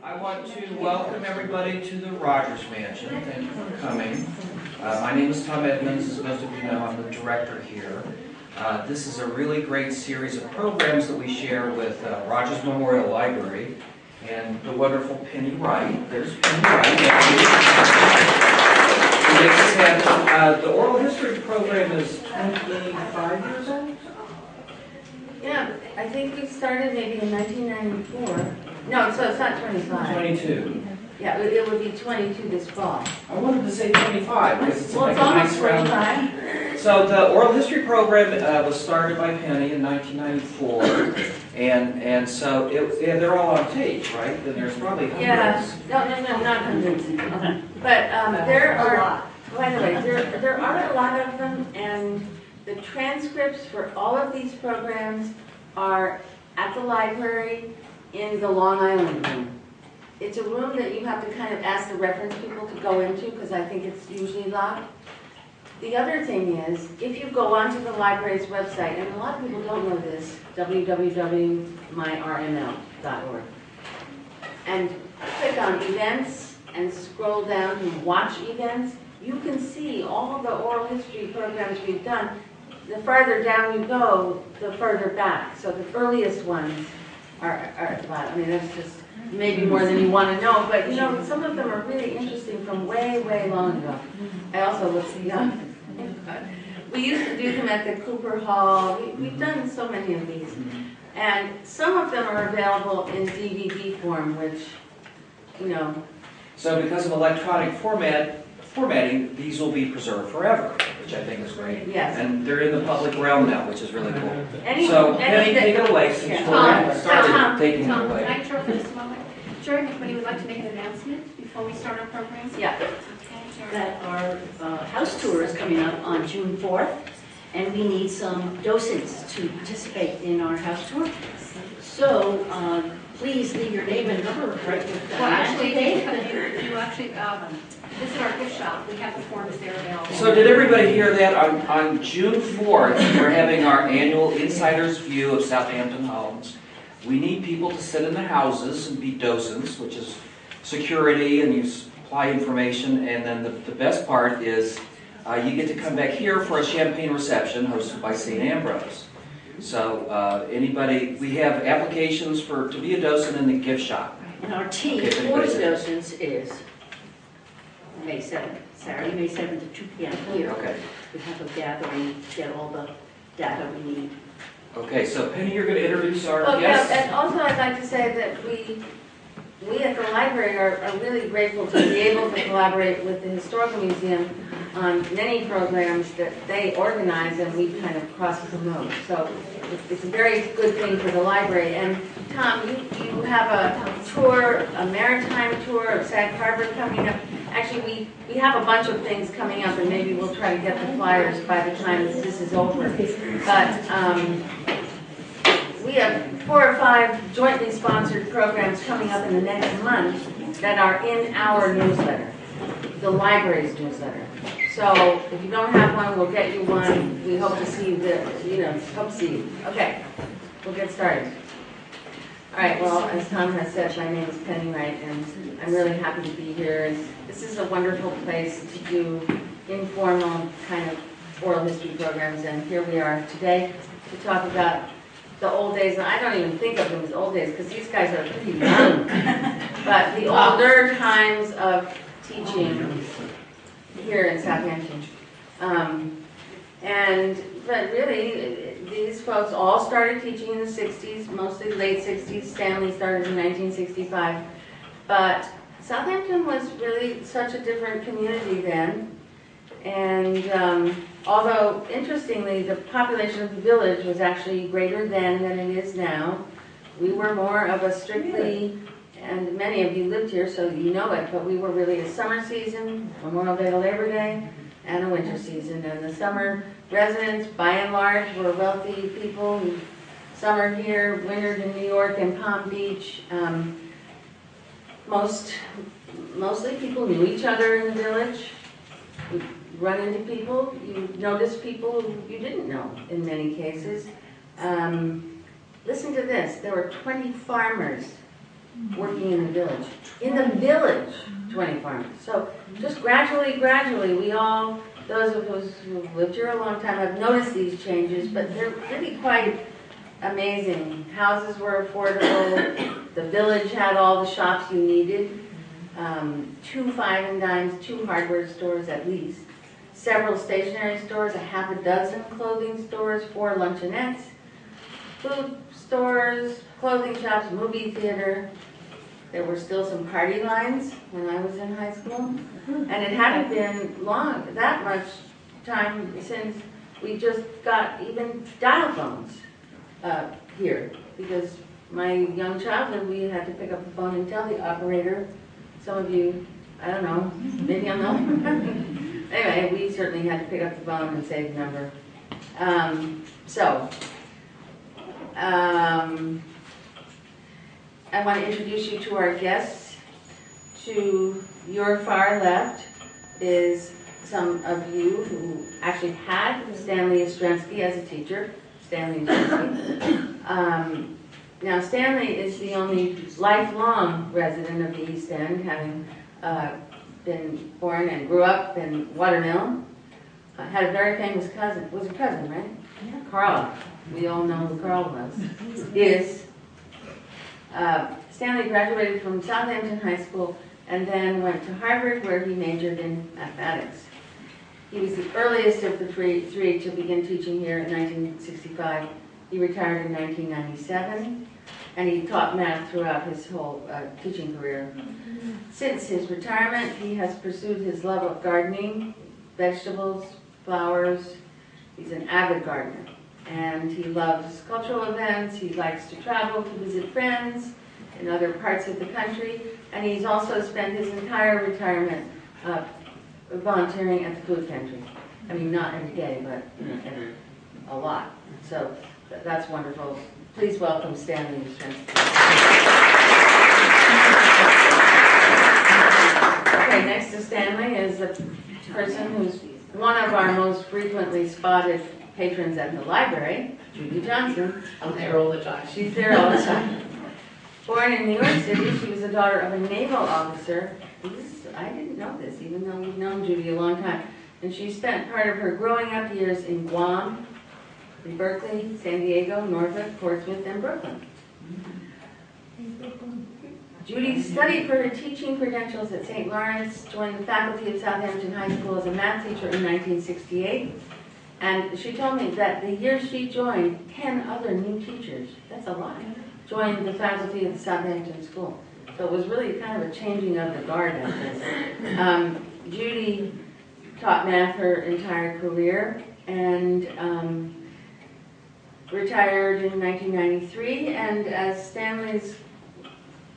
I want to welcome everybody to the Rogers Mansion. Thank you for coming. My name is Tom Edmonds. As most of you know, I'm the director here. This is a really great series of programs that we share with Rogers Memorial Library and the wonderful Penny Wright. There's Penny Wright. Who makes us happy. The oral history program is 25 years old? Yeah, I think we started maybe in 1994. No, so it's not 25. 22. Yeah, it would be 22 this fall. I wanted to say 25 because it's like a almost nice round. 25. So the oral history program was started by Penny in 1994, and so they're all on tape, right? And there's probably hundreds. Yeah, no, not hundreds. But there are, by the way, there are a lot of them, and the transcripts for all of these programs are at the library in the Long Island room. It's a room that you have to kind of ask the reference people to go into because I think it's usually locked. The other thing is, if you go onto the library's website, and a lot of people don't know this, www.myrml.org, and click on events and scroll down to watch events, you can see all the oral history programs we've done. The farther down you go, the further back. So the earliest ones are at the bottom. I mean, that's just maybe more than you want to know, but you know, some of them are really interesting from way, way long ago. I also looked young. We used to do them at the Cooper Hall. We've done so many of these. And some of them are available in DVD form, which, you know. So because of electronic formatting, these will be preserved forever, which I think is great. Yes. And they're in the public realm now, which is really cool. So, Penny, take it away since you started taking it Tom, away. can I interrupt for just a moment? Sure, anybody would like to make an announcement before we start our programs? Yeah. Okay, sure. That our house tour is coming up on June 4th, and we need some docents to participate in our house tour. So please leave your name and number right with Well, actually, you actually visit our gift shop. We have the forms there available. So did everybody hear that? On June 4th, we're having our annual Insider's View of Southampton Homes. We need people to sit in the houses and be docents, which is security, and you supply information. And then the best part is you get to come back here for a champagne reception hosted by St. Ambrose. So anybody, we have applications to be a docent in the gift shop. And our team for the docents is May 7th, Saturday, May 7th at 2 p.m. here. Okay. We have a gathering, get all the data we need. Okay, so Penny, you're going to introduce our Yeah, guests. and also I'd like to say that we at the library are really grateful to be able to collaborate with the Historical Museum on many programs that they organize, and we kind of cross-promote. So it's a very good thing for the library. And Tom, you have a tour, a maritime tour of Sag Harbor coming up. Actually, we have a bunch of things coming up, and maybe we'll try to get the flyers by the time this is over. But we have 4 or 5 jointly sponsored programs coming up in the next month that are in our newsletter, the library's newsletter. So if you don't have one, we'll get you one. We hope to see you, hope to see you. Okay, we'll get started. All right, well, as Tom has said, my name is Penny Wright, and I'm really happy to be here. And this is a wonderful place to do informal kind of oral history programs, and here we are today to talk about the old days. And I don't even think of them as old days because these guys are pretty young, but the older times of teaching here in Southampton. But really, these folks all started teaching in the 60s, mostly late 60s. Stenley started in 1965. But Southampton was really such a different community then. And although, interestingly, the population of the village was actually greater then than it is now, we were more of a strictly, and many of you lived here, so you know it, but we were really a summer season, Memorial Day to Labor Day, and a winter season. And the summer residents, by and large, were wealthy people who summered here, wintered in New York and Palm Beach. Mostly people knew each other in the village. You'd run into people, you notice people who you didn't know in many cases. Listen to this, there were 20 farmers working in the village. In the village, 20 farmers. So just gradually, we all, those of us who lived here a long time have noticed these changes, but they're really quite amazing. Houses were affordable. The village had all the shops you needed. 2 5 and dimes, 2 hardware stores at least. Several stationery stores, a half a dozen clothing stores, 4 luncheonettes, food stores, clothing shops, movie theater. There were still some party lines when I was in high school. And it hadn't been that much time since we just got even dial phones here. Because my young childhood, we had to pick up the phone and tell the operator. Some of you, I don't know, maybe I'm not. Anyway, we certainly had to pick up the phone and say the number. I want to introduce you to our guests. To your far left is some of you who actually had Stanley Yastrzemski as a teacher. Stanley Yastrzemski. Now, Stanley is the only lifelong resident of the East End, having been born and grew up in Watermill. Had a very famous cousin. Was a cousin, right? Yeah. Carl. We all know who Carl was. Is. Stanley graduated from Southampton High School and then went to Harvard, where he majored in mathematics. He was the earliest of the three to begin teaching here in 1965. He retired in 1997, and he taught math throughout his whole teaching career. Since his retirement, he has pursued his love of gardening, vegetables, flowers. He's an avid gardener, and he loves cultural events. He likes to travel to visit friends in other parts of the country, and he's also spent his entire retirement volunteering at the food pantry. I mean, not every day, but a lot. So that's wonderful. Please welcome Stanley Yastrzemski. Okay, next to Stanley is a person who's one of our most frequently spotted patrons at the library, Judy Johnson. I'm there all the time. She's there all the time. Born in New York City, she was the daughter of a naval officer. I didn't know this, even though we've known Judy a long time. And she spent part of her growing up years in Guam, in Berkeley, San Diego, Norfolk, Portsmouth, and Brooklyn. Judy studied for her teaching credentials at St. Lawrence, joined the faculty of Southampton High School as a math teacher in 1968. And she told me that the year she joined, 10 other new teachers, that's a lot, joined the faculty of the Southampton School. So it was really kind of a changing of the guard at this. Judy taught math her entire career and retired in 1993. And as Stanley's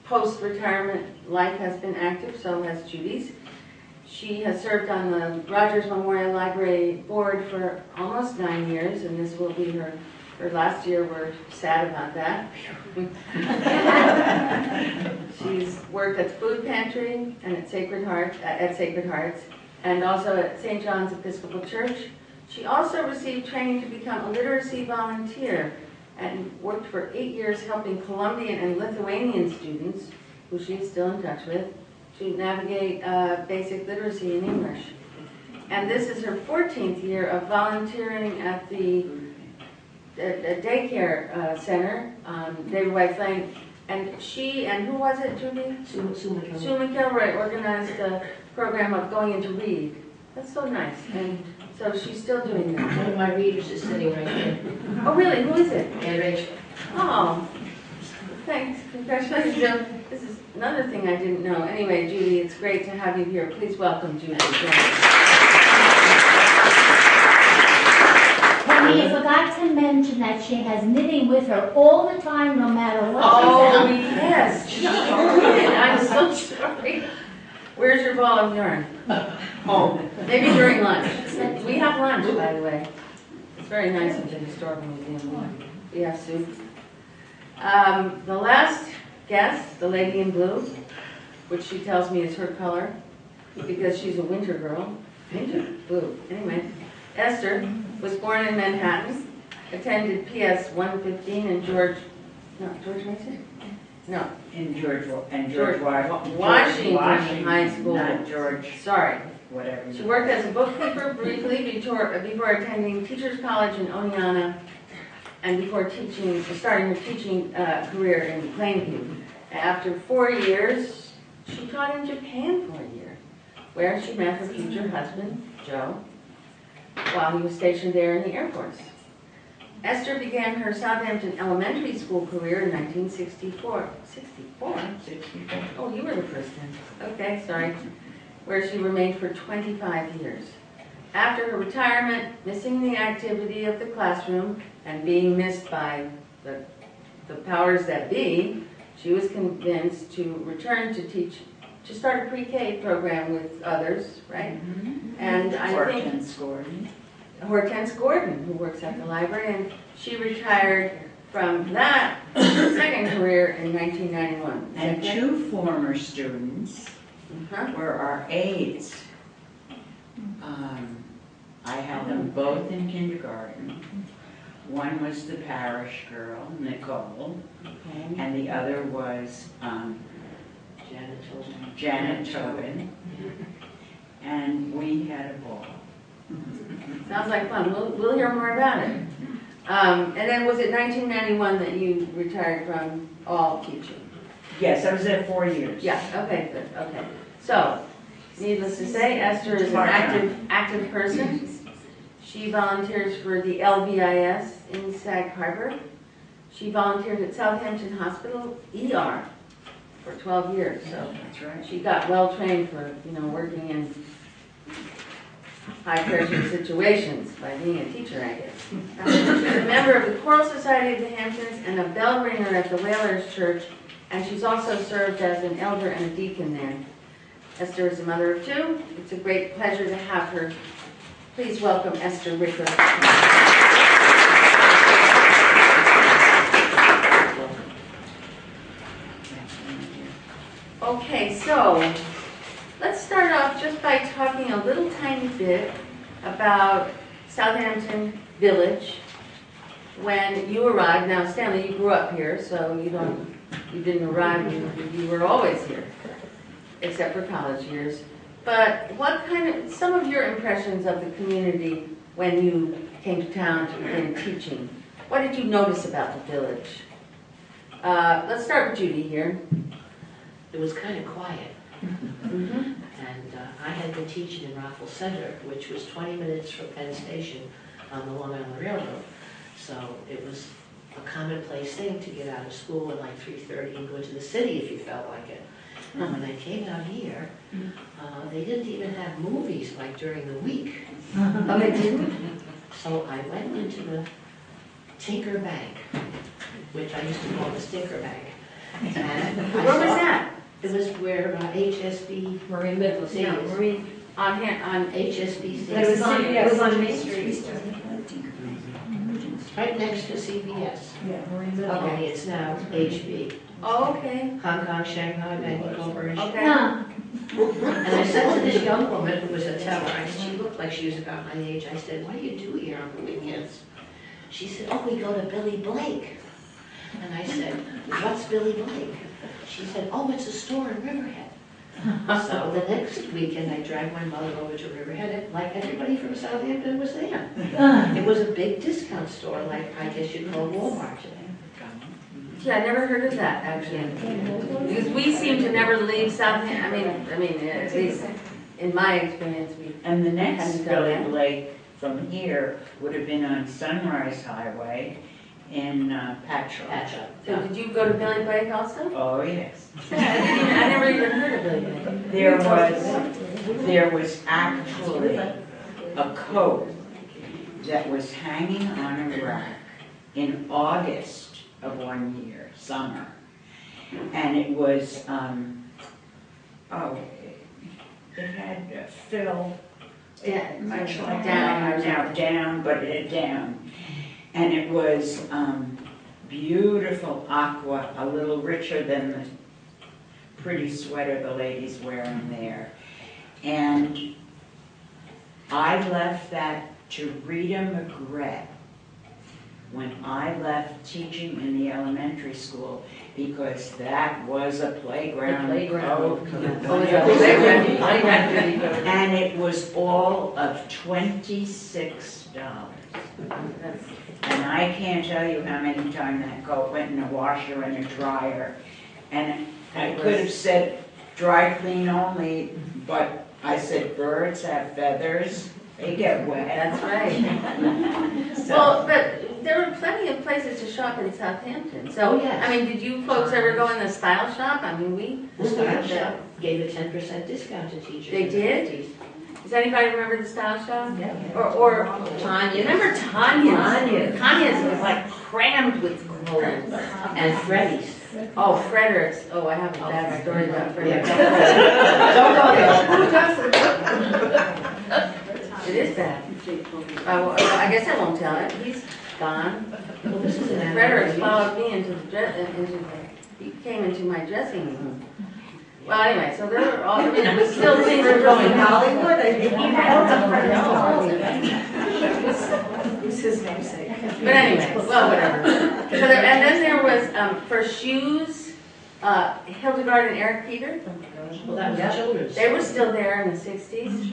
post-retirement life has been active, so has Judy's. She has served on the Rogers Memorial Library Board for almost 9 years, and this will be her last year. We're sad about that. She's worked at the food pantry and at Sacred Hearts, and also at St. John's Episcopal Church. She also received training to become a literacy volunteer and worked for 8 years helping Colombian and Lithuanian students, who she's still in touch with, to navigate basic literacy in English. And this is her 14th year of volunteering at the daycare center, David White Lane. And she, and who was it, Judy? Sue McElroy organized a program of going into Read. That's so nice. And so she's still doing that. One of my readers is sitting right here. Oh, really? Who is it? And Rachel. Oh, thanks. Congratulations. This is another thing I didn't know. Anyway, Judy, it's great to have you here. Please welcome Judy. Penny, I forgot to mention that she has knitting with her all the time, no matter what Oh, she's yes. She did. I'm so sorry. Where's your ball of yarn? Home. Maybe during lunch. We have lunch, by the way. It's very nice at the Historical Museum. We have soup. The last guest, the lady in blue, which she tells me is her color, because she's a winter girl. Winter? Blue. Anyway, Esther was born in Manhattan, attended PS 115 and George Mason? No, In George George Washington High School. Not George, Sorry. whatever. She worked as a bookkeeper briefly before attending Teachers College in Oneonta and before starting her teaching career in Plainview. After 4 years, she taught in Japan for a year, where she met her future husband, Joe, while he was stationed there in the Air Force. Esther began her Southampton elementary school career in 1964. 64? 64. Oh, you were the first one. Okay, sorry. Where she remained for 25 years. After her retirement, missing the activity of the classroom and being missed by the powers that be, she was convinced to return to teach, to start a pre-K program with others, right? And I think Hortense Gordon. Hortense Gordon, who works at the library, and she retired from that second career in 1991. And two former students were our aides. I had them both in kindergarten. One was the parish girl, Nicole, and the other was Janet Tobin. And we had a ball. Sounds like fun. We'll hear more about it. And then was it 1991 that you retired from all teaching? Yes, I was there 4 years. Yeah, okay, good, okay. So, needless to say, Esther is an active person. She volunteers for the LVIS in Sag Harbor. She volunteered at Southampton Hospital ER for 12 years. So That's right. she got well trained for, working in high pressure situations by being a teacher, I guess. She's a member of the Choral Society of the Hamptons and a bell ringer at the Whalers Church, and she's also served as an elder and a deacon there. Esther is a mother of two. It's a great pleasure to have her. Please welcome Esther Ricker. Okay, so let's start off just by talking a little tiny bit about Southampton Village when you arrived. Now, Stanley, you grew up here, so you didn't arrive, you were always here, except for college years. But some of your impressions of the community when you came to town to begin teaching? What did you notice about the village? Let's start with Judy here. It was kind of quiet. And I had been teaching in Rockville Center, which was 20 minutes from Penn Station on the Long Island Railroad. So it was a commonplace thing to get out of school at like 3:30 and go to the city if you felt like it. And when I came out here, they didn't even have movies like during the week. Oh, they didn't? So I went into the Tinker Bank, which I used to call the Stinker Bank. And Where was that? It was where HSB, Marine Midlands. Yeah, Marie, on HSBC. It was on Main Street. Right next to CVS. Yeah, Marine Midlands. Only it's now HB. Oh, okay. Hong Kong, Shanghai Banking Corporation. Okay. And I said to this young woman who was a teller, she looked like she was about my age, I said, what do you do here on the weekends? She said, oh, we go to Billy Blake. And I said, what's Billy Blake? She said, oh, it's a store in Riverhead. So the next weekend, I dragged my mother over to Riverhead, and like everybody from Southampton was there. It was a big discount store, like I guess you'd call Walmart today. Yeah, I never heard of that, actually. Because we seem to never leave Southampton, I mean, at least in my experience, And the next Hadn't done Billy that. Blake from here would have been on Sunrise Highway in Patchogue. Patchogue. So did you go to Billy Blake also? Oh, yes. I never even heard of Billy Blake. There was actually a coat that was hanging on a rack in August of 1 year, summer. And it was, it had fill, Yeah, much like down. down, but it had down. And it was beautiful aqua, a little richer than the pretty sweater the lady's wearing there. And I left that to Rita McGrett when I left teaching in the elementary school, because that was a playground. And it was all of $26. And I can't tell you how many times that coat went in a washer and a dryer. And I could have said dry clean only, but I said birds have feathers, they get wet. That's right. So- Well, but there were plenty of places to shop in Southampton. So, Oh, yes. I mean, did you folks ever go in the style shop? I mean, The style shop gave a 10% discount to teachers. They in the did? 50s. Does anybody remember the style shop? Yeah. Or Tanya. remember Tanya's? Tanya's. Tanya's was like crammed with clothes. And Freddy's. Oh, Frederick's. Oh, I have a bad story about Frederick's. It is bad. Well, I guess I won't tell it. He's gone. Well, this is an Frederick's followed me into he came into my dressing room. Well, anyway, so there were all, I mean, we still things are going Hollywood. Who's his namesake? But anyway, well, whatever. So there, and then there was, for shoes, Hildegard and Eric Peter. Well, that was children's. They were still there in the 60s.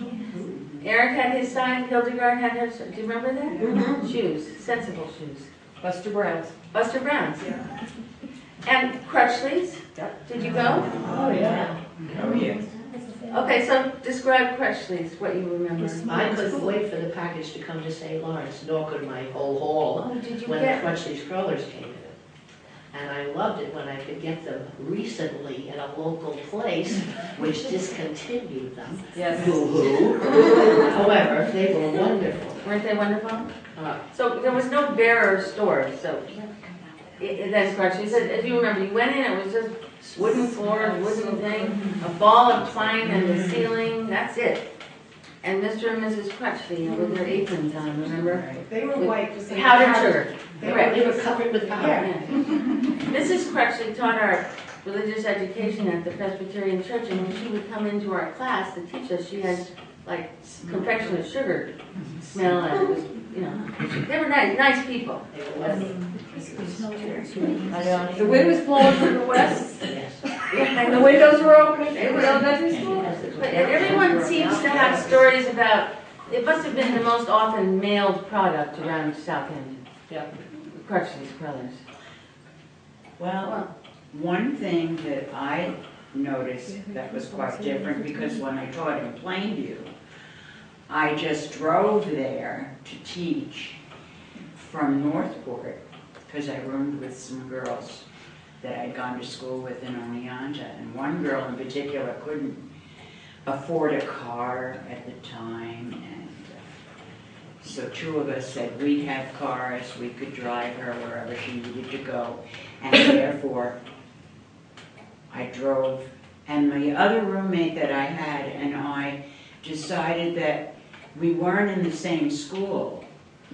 Eric had his side, Hildegard had hers. Do you remember that? Mhm. Shoes, sensible shoes. Buster Brown's. Buster Brown's. And Crutchley's. Did you go? Oh, yeah. Oh, yes. Okay, so describe Crutchley's, what you remember. I couldn't wait for the package to come to St. Lawrence, nor could my whole hall, Oh, did you when the get? Crutchley strollers came in. And I loved it when I could get them recently at a local place, which discontinued them. Yes. Boo-hoo. However, they were wonderful. Weren't they wonderful? So there was no bearer stores, so that's Crutchley's. As you remember, you went in, it was just wooden floors, wooden thing, a ball of twine in the ceiling, that's it. And Mr. and Mrs. Crutchley with their aprons on, remember? They were white. With powdered sugar. They were covered with powder. Yeah. Mrs. Crutchley taught our religious education at the Presbyterian Church, and when she would come into our class to teach us, she had like confection of sugar smell, and it was, you know, they were nice people. They were wonderful. The wind was blowing from the west, Yes. and the windows were open. They were elementary school. But everyone seems to have stories about, it must have been the most often mailed product around Southampton. Yeah. Crutchley's Brothers. Well, one thing that I noticed that was quite different, because when I taught in Plainview, I just drove there to teach from Northport, because I roomed with some girls that I'd gone to school with in Oneonta, and one girl in particular couldn't afford a car at the time, and so two of us said we'd have cars, we could drive her wherever she needed to go, and therefore I drove. And my other roommate that I had and I decided that we weren't in the same school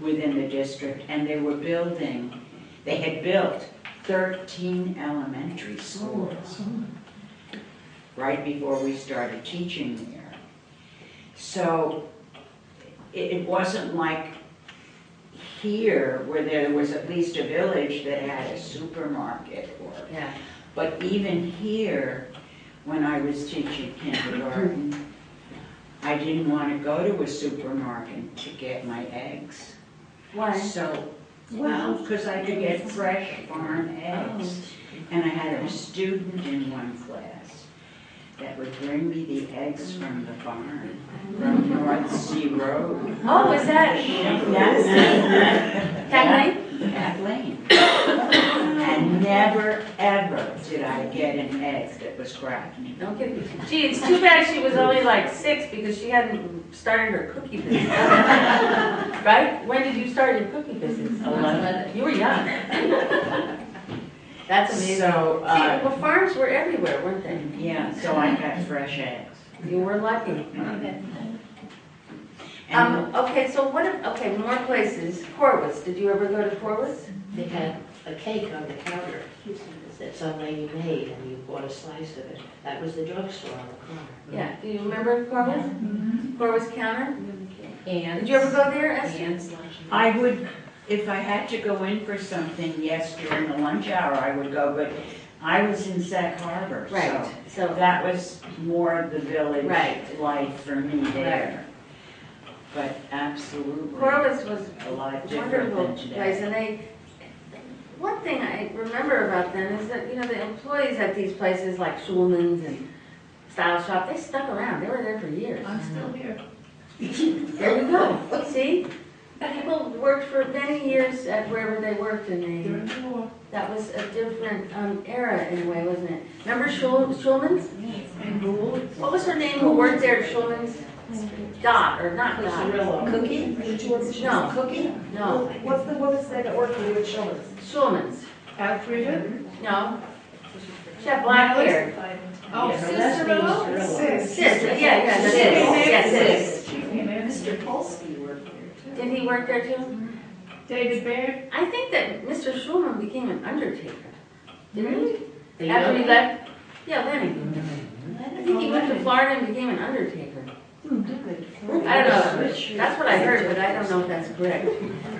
within the district, and they had built 13 elementary schools right before we started teaching there. So it wasn't like here where there was at least a village that had a supermarket, Yeah. but even here, when I was teaching kindergarten, I didn't want to go to a supermarket to get my eggs. Why? So, well, because I could get fresh farm eggs. And I had a student in one class that would bring me the eggs from the farm, from North Sea Road. Oh, is that Kathleen? Kathleen. And never, ever did I get an egg that was cracked. No kidding. Gee, it's too bad she was only like 6 because she hadn't started her cookie business. Right? When did you start your cookie business? 11. You were young. That's amazing. So, See, well, farms were everywhere, weren't they? yeah, so I got fresh eggs. You were lucky. And Okay, so okay, more places. Corwitz, did you ever go to Corwitz? They had a cake on the counter that some lady made, and you bought a slice of it. That was the drugstore on the corner. Yeah, do you remember Corwitz? Corwitz Counter? And Did you ever go there, Esther? I would If I had to go in for something, yes, during the lunch hour, I would go, but I was in Sag Harbor, Right, so so, that was more of the village Right. life for me there. But absolutely, Corliss was a lot a different wonderful than place, today. and one thing I remember about them is that, the employees at these places like Schulman's and Style Shop, they stuck around, they were there for years. I'm still here. There we go, see? People worked for many years at wherever they worked, and During the war. that was a different era in a way, wasn't it? Remember Schulman's? And Gould. What was her name who worked there at Schulman's? Dot, or not Dot? Cookie? No. Cookie? No, What is that work for you at Schulman's? Schulman's, Alfreda? no. She had black hair. Oh, Yeah, Cicero? Sis, yeah, sis, yes, sis. She came in. Mr. Polsky worked there too. Did he work there too? David Baird? I think that Mr. Schulman became an undertaker. Didn't he? The After he young- left? Yeah, Lenny. I think he went to Florida and became an undertaker. I don't know, that's what I heard, but I don't know if that's correct.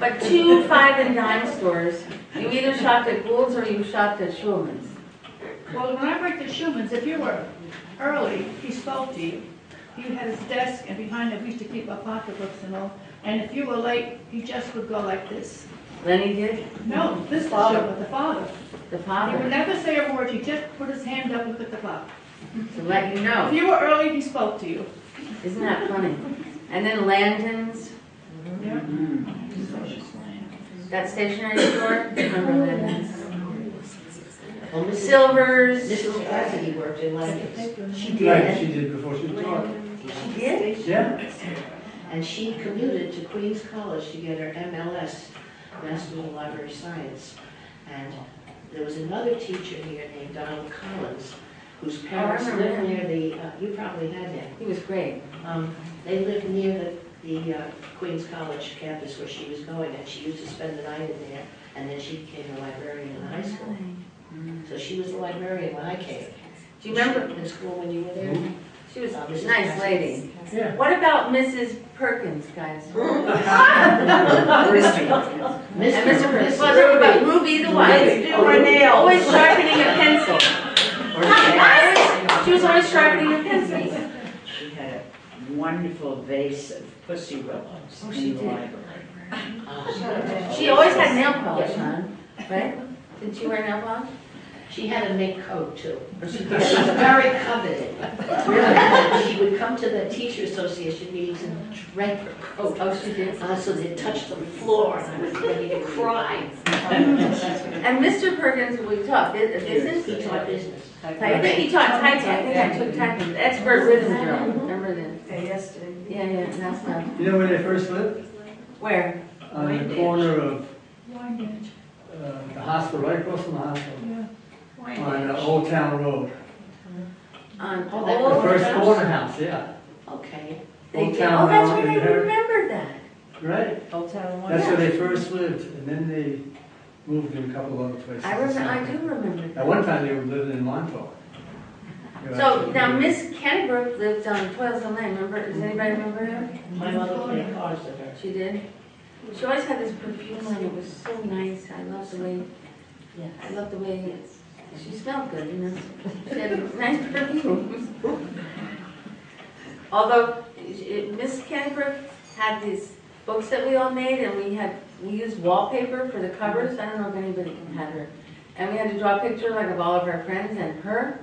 But 2 5 and dime stores, you either shopped at Gould's or you shopped at Schulman's. Well, when I worked at Schulman's, if you were early, he spoke to you. He had his desk, and behind it, we used to keep our pocketbooks and all. And if you were late, he just would go like this. Lenny did? No, this is Schulman, the father. The He would father, never say a word, he just put his hand up and look at the clock. to let you know. If you were early, he spoke to you. Isn't that funny? And then Landon's, Yeah. that stationery store, remember Landon's? Well, Mrs. Silver's. Mrs. Cassidy worked in Landis. She Right, did. she did before she taught. She did? Yeah. And she commuted to Queens College to get her MLS, Master of Library Science. And there was another teacher here named Donald Collins, whose parents remember lived him. near the, you probably had him. He was great. They lived near the Queens College campus where she was going, and she used to spend the night in there, and then she became a librarian in high school. So she was a librarian when I came. Do you remember? In school when you were there? She was a nice lady. Yeah. What about Mrs. Perkins, guys? And Mr. Perkins. Well, what about Ruby the wife? Always sharpening a pencil. She was always sharpening a pencil. She had a wonderful vase of pussy willows Oh, she in the did. library. She always had nail polish on, right? Didn't she wear nail polish? She had a mink coat too. Or she She did? was very coveted. Really. She would come to the teacher association meetings and drape her coat. Oh, she did? So they'd touch the floor and I was ready to cry. And Mr. Perkins, we taught business? He taught business. I think he taught typing. I think I took typing. Expert rhythm drill. Remember that? Yesterday. Yeah, that's not. You know where they first lived? Where? On the corner of Wine the hospital, right across from the hospital, Yeah. on Old Town Road. On Oh, that The Old first Town? corner house, yeah. Okay. They Old did. Town Oh, that's Road right, I in there. remember that. Right? Old Town That's where they first lived, and then they moved in a couple of other places. I do remember At that. one time, they were living in Montauk. They were So actually now living- Miss Kennebrook lived on Toilsome Lane, remember? Does anybody remember her? My mother played cards with her. She did? She always had this perfume on, it was so nice. I loved the way, I loved the way she smelled good, you know? She had nice perfume. Although, Miss Kennebrook had these books that we all made, and we used wallpaper for the covers. I don't know if anybody had her. And we had to draw a picture like of all of our friends and her.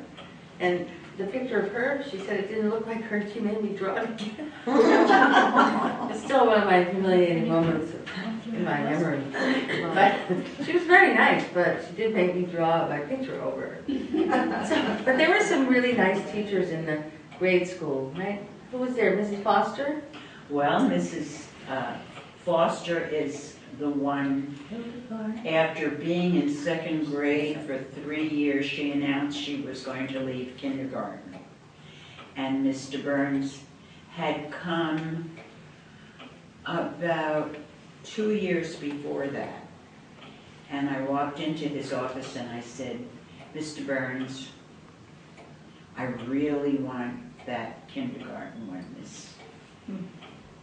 And the picture of her, she said it didn't look like her. She made me draw it again. It's still one of my humiliating moments in my memory. But she was very nice, but she did make me draw my picture over her. But there were some really nice teachers in the grade school, right? Who was there? Mrs. Foster? Well, Mrs. Foster is the one, after being in second grade for 3 years, she announced she was going to leave kindergarten. And Mr. Burns had come about 2 years before that. And I walked into his office and I said, Mr. Burns, I really want that kindergarten when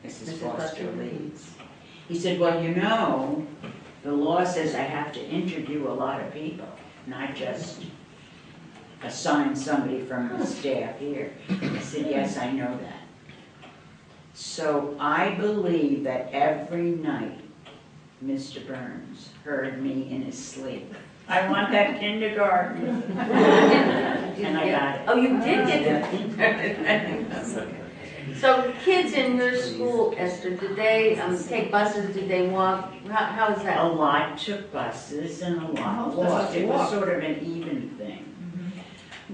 Mrs. Foster leaves. He said, well, you know, the law says I have to interview a lot of people, not just assign somebody from the staff here. I said, yes, I know that. So I believe that every night Mr. Burns heard me in his sleep. I want that kindergarten. And I got it. Oh, you did get it. So kids in your school, Esther, did they take buses, did they walk? How is A that? lot took buses and a lot walked. It was sort of an even thing.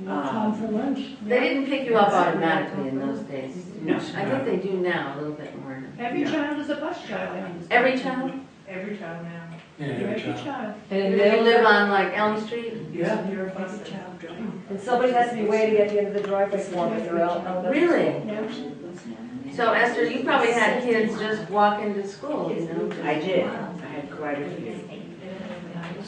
Walk home for lunch. They didn't pick you up automatically in those days. No. I think they do now, a little bit more. Every No. child is a bus child, I understand. Every child? Every child now. Yeah, Every child. And they live on like Elm Street? Yeah. You're a bus Every child drive. And somebody has to be waiting at the end of the driveway for them if they're elementary. Really? Yeah. So Esther, you probably had kids just walking to school, you know? I did. I had quite a few.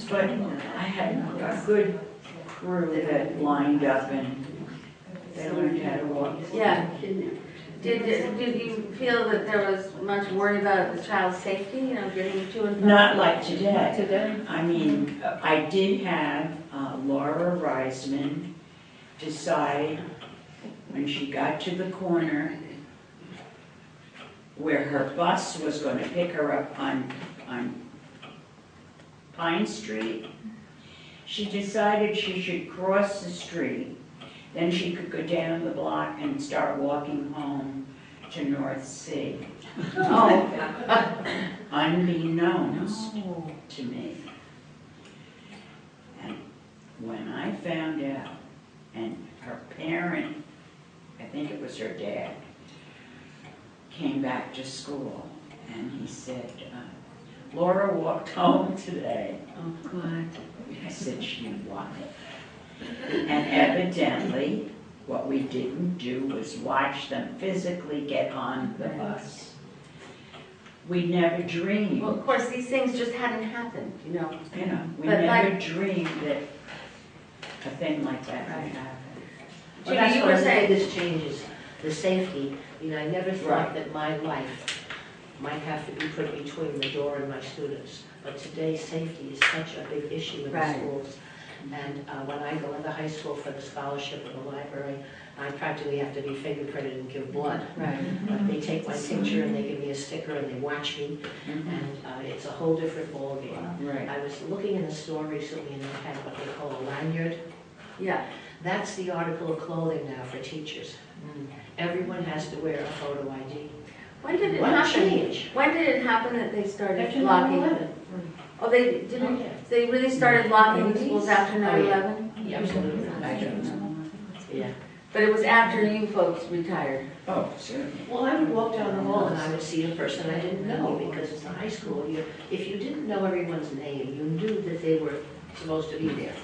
But I had a good crew that lined up and they learned how to walk. Yeah. Did you feel that there was much worry about the child's safety, you know, getting to and from? Not like today. Today. I mean, I did have Laura Reisman decide when she got to the corner where her bus was going to pick her up on Pine Street, she decided she should cross the street. Then she could go down the block and start walking home to North Sea. Oh. Unbeknownst to me. And when I found out, and her parent, I think it was her dad, came back to school and he said, Laura walked home today. Oh, God. I said, she what? And evidently, what we didn't do was watch them physically get on the bus. We never dreamed, Well, of course, these things just hadn't happened, you know? we But never like- dreamed that a thing like that would Right. happen. Judy, Well, that's you what were I saying- think this changes, the safety. You know, I never thought Right. that my life might have to be put between the door and my students. But today, safety is such a big issue in the Right. schools. And when I go into high school for the scholarship in the library, I practically have to be fingerprinted and give blood. Right. But they take my picture and they give me a sticker and they watch me, and it's a whole different ballgame. Right. I was looking in a store recently and they had what they call a lanyard. Yeah. That's the article of clothing now for teachers. Everyone has to wear a photo ID. When did it What a happen? change. When did it happen that they started After locking? 9/11. Oh, they didn't, they really started locking schools after 9/11? Yeah, absolutely. I don't know. Yeah. But it was after you folks retired. Oh, certainly. Well, I would walk down the hall and I would see a person I didn't know, because it's a high school. If you didn't know everyone's name, you knew that they were supposed to be there.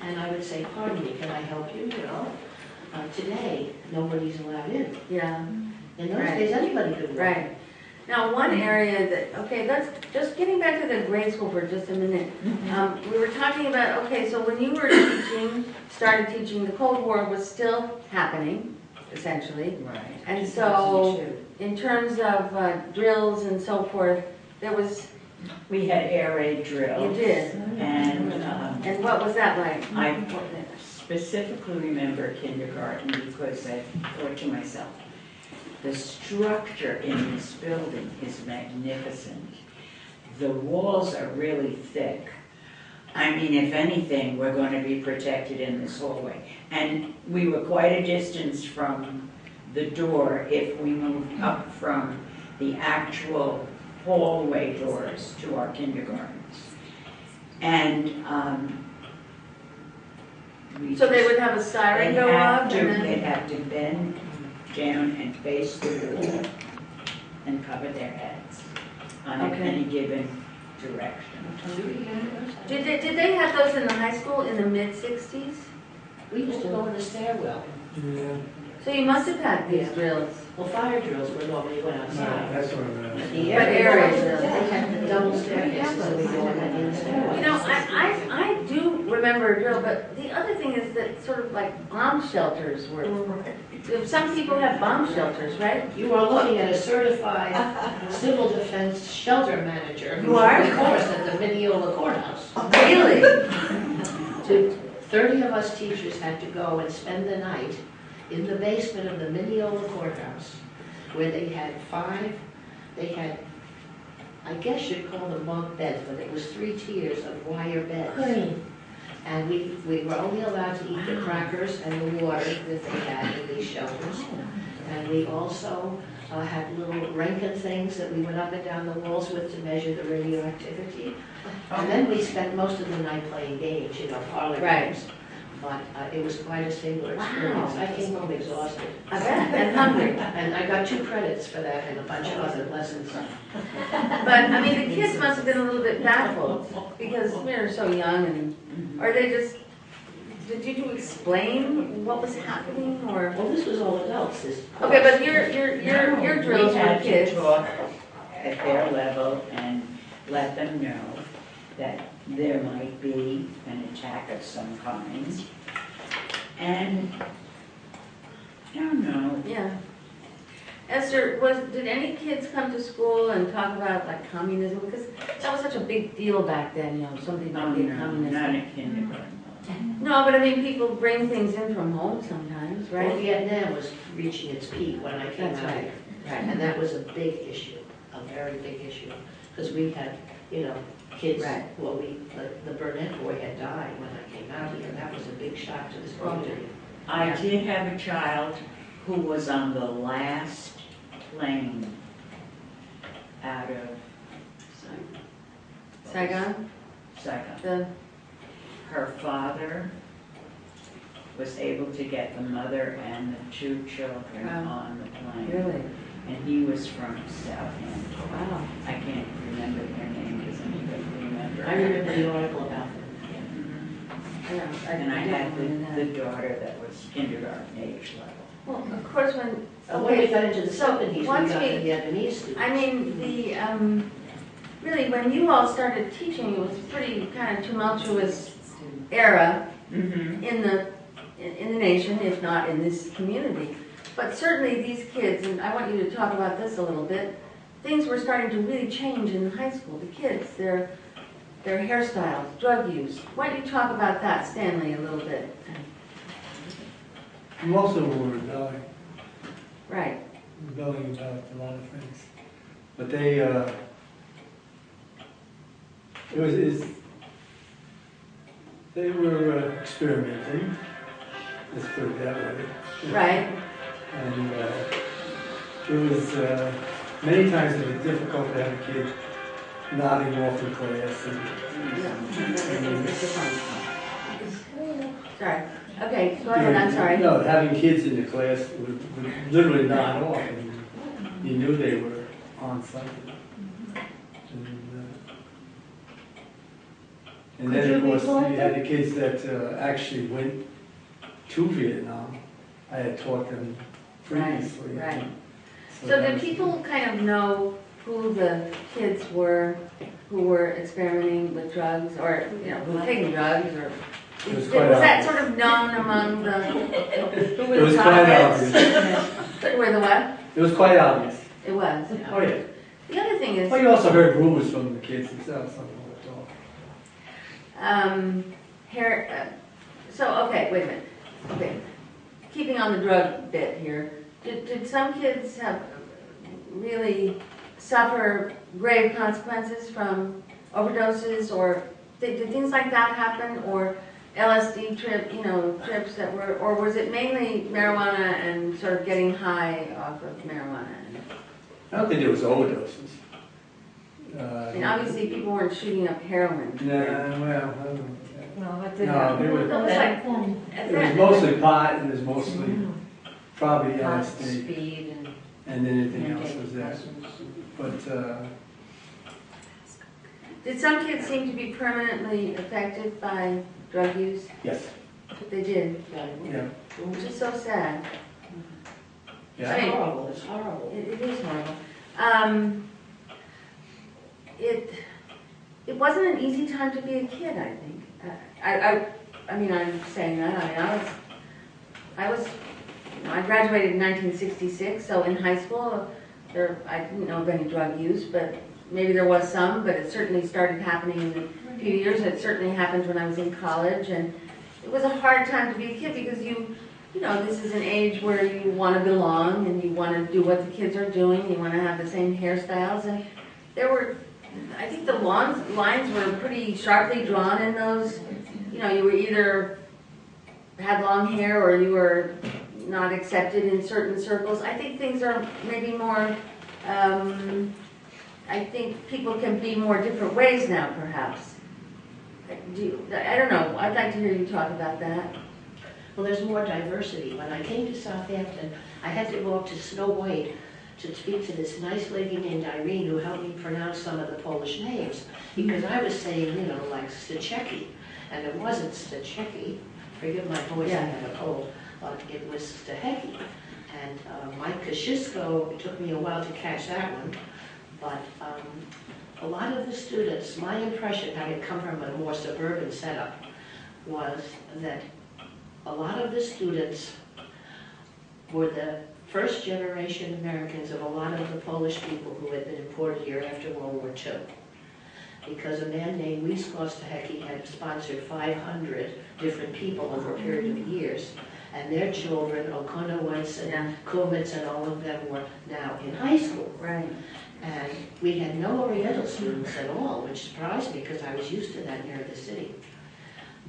And I would say, pardon me, can I help you, you know? Today, nobody's allowed in. Yeah, In those Right. days, anybody could walk. right. Now, one area that, okay, let's, just getting back to the grade school for just a minute. We were talking about, okay, so when you were started teaching, the Cold War was still happening, essentially. Right. And so, in terms of drills and so forth, there was, We had air raid drills. you did. And And what was that like? I specifically remember kindergarten because I thought to myself, the structure in this building is magnificent. The walls are really thick. I mean, if anything, we're going to be protected in this hallway. And we were quite a distance from the door if we moved up from the actual hallway doors to our kindergartens. And we So they just- would have a siren they'd go have off to- and then? They'd have to bend down and face the wall and cover their heads on Okay. any given direction. Did they have those in the high school in the mid-60s? We used to go in the stairwell. Yeah. So you must have had these drills. Well, fire drills were normally went No, outside. that's what I'm But at. the But area area drills, drills. they had the double staircases, so we go in that in stairway. You know, I do remember a drill, but the other thing is that sort of like bomb shelters were, some people have bomb shelters, right? You are looking at a certified civil defense shelter manager. You are? Of course, at the Mineola courthouse. Really? 30 of us teachers had to go and spend the night in the basement of the Mineola courthouse, where they had I guess you'd call them bunk beds, but it was 3 tiers of wire beds. And we were only allowed to eat the crackers and the water that they had in these shelters. And we also had little Rankin things that we went up and down the walls with to measure the radioactivity. And then we spent most of the night playing games, parlor Right. games. But it was quite a singular experience. I came home exhausted. I bet, and hungry. And I got 2 credits for that and a bunch of other lessons. But, I mean, the kids must have been a little bit baffled, because we were so young, and, or they just, did you explain what was happening, or? Well, this was all adults, this course. Okay, but your drills We were had kids. to talk at their level and let them know that there might be an attack of some kind. And, I don't know, Yeah. Esther, did any kids come to school and talk about like communism? Because that was such a big deal back then, something oh about being no, communist. not in kindergarten. No, but I mean, people bring things in from home sometimes, Well, right? Vietnam was reaching its peak when I came That's out right. here. Right. And that was a big issue, a very big issue. Because we had, kids, Right. well, the Burnett boy had died when I came out here. That was a big shock to this community. I Yeah. did have a child who was on the last plane out of Saigon? Saigon. Her father was able to get the mother and the 2 children Wow. on the plane. Really? And he was from Southampton. Wow. I can't remember their name, does anybody remember? I remember the article about them. Mhm. Yeah, And I don't had remember the that. daughter that was kindergarten age level. Well, of course, when, When we got into the so 70s, we got once the we, Vietnamese students. I mean, really, when you all started teaching, it was a pretty kind of tumultuous era Mm-hmm. in the nation, if not in this community. But certainly these kids, and I want you to talk about this a little bit, things were starting to really change in high school. The kids, their hairstyles, drug use. Why don't you talk about that, Stanley, a little bit? Most of them were rebelling Right. about a lot of things. But they, they were experimenting, let's put it that way. Right. And it was, many times it was difficult to have a kid nodding off in class. Sorry. Okay, go ahead, I'm sorry. No, having kids in the class would literally nod off, and you knew they were on something. And then, of course, you had the kids that actually went to Vietnam. I had taught them previously. Right. So that did was- people kind of know who the kids were who were experimenting with drugs, or, who were taking drugs, or? It was Was quite that obvious. sort of known among the, who were It was the quite targets? obvious. Were the what? It was quite obvious. It was. Oh, yeah. The other thing is, Well, you also heard rumors from the kids themselves. Some of them would talk. okay, wait a minute. Okay, keeping on the drug bit here, did some kids have really suffer grave consequences from overdoses, or did things like that happen, or LSD trips that were, or was it mainly marijuana and sort of getting high off of marijuana? I don't think there was overdoses. I mean, obviously people weren't shooting up heroin. No, well, I don't know. No, that didn't No, happen. they were, That was like, it was mostly pot, and it was mostly probably Pot, LSD, speed, and then anything and else was there. But, did some kids seem to be permanently affected by drug use? yes, They did, yeah. which is so sad. It's Yeah. horrible, it's horrible. It is horrible. It wasn't an easy time to be a kid, I think. I mean, I'm saying that, I was, you know, I graduated in 1966, so in high school, I didn't know of any drug use, but maybe there was some, but it certainly started happening in a few years. It certainly happened when I was in college, and it was a hard time to be a kid because you know, this is an age where you want to belong and you want to do what the kids are doing, you want to have the same hairstyles, and I think the lines were pretty sharply drawn in those. You know, you were either had long hair or you were not accepted in certain circles. I think things are maybe more, I think people can be more different ways now, perhaps. I don't know, I'd like to hear you talk about that. Well, there's more diversity. When I came to Southampton, I had to go up to Snow White to speak to this nice lady named Irene who helped me pronounce some of the Polish names. Because I was saying, you know, like Stachecki, and it wasn't Stachecki. Forgive my voice, I have a cold, but it was Stahecki. And Mike Kosciuszko, it took me a while to catch that one, but a lot of the students, my impression, having come from a more suburban setup, was that a lot of the students were the first generation Americans of a lot of the Polish people who had been imported here after World War II. Because a man named Wisław Stahecki had sponsored 500 different people over a period of years, and their children, Okonowitz and Kumitz and all of them, were now in high school. Right. And we had no Oriental students at all, which surprised me because I was used to that near the city.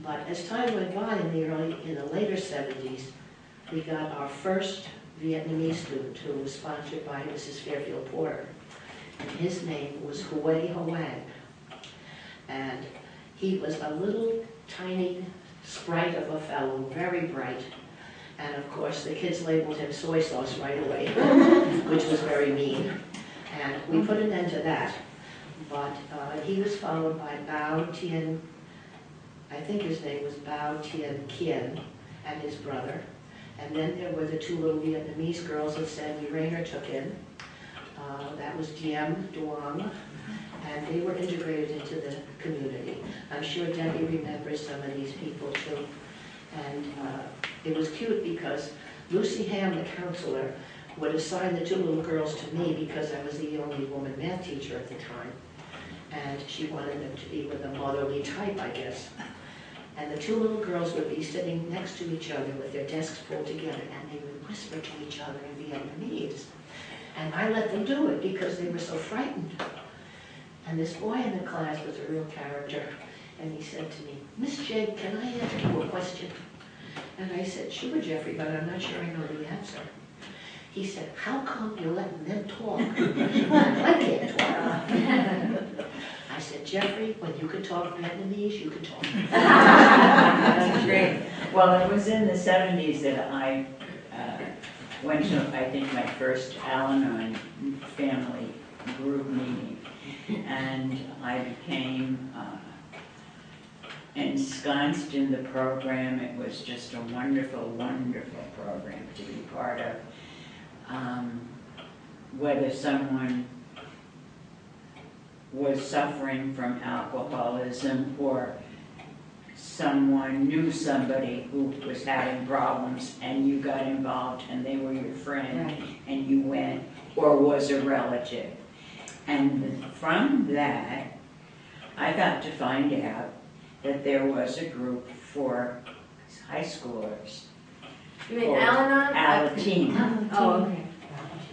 But as time went by in the later 70s, we got our first Vietnamese student who was sponsored by Mrs. Fairfield Porter. And his name was Hue Hoang. And he was a little tiny sprite of a fellow, very bright. And of course the kids labeled him soy sauce right away, which was very mean. And we put an end to that. But he was followed by Bao Tien, I think his name was Bao Tien Kien, and his brother. And then there were the two little Vietnamese girls that Stanley Rayner took in. That was Diem Duong, and they were integrated into the community. I'm sure Debbie remembers some of these people too. And it was cute because Lucy Ham, the counselor, would assign the two little girls to me because I was the only woman math teacher at the time. And she wanted them to be with a motherly type, I guess. And the two little girls would be sitting next to each other with their desks pulled together, and they would whisper to each other in Vietnamese. And I let them do it because they were so frightened. And this boy in the class was a real character, and he said to me, "Miss Jade, can I ask you a question?" And I said, "Sure, Jeffrey, but I'm not sure I know the answer." He said, "How come you're letting them talk? I can't talk." I said, "Jeffrey, when you can talk Vietnamese, you can talk." That's great. Well, it was in the 70s that I went to, I think, my first Al-Anon family group meeting. And I became ensconced in the program. It was just a wonderful, wonderful program to be part of. Whether someone was suffering from alcoholism or someone knew somebody who was having problems and you got involved and they were your friend, right, and you went, or was a relative. And from that, I got to find out that there was a group for high schoolers. You mean Al-Anon? Al-Anon. Oh, okay.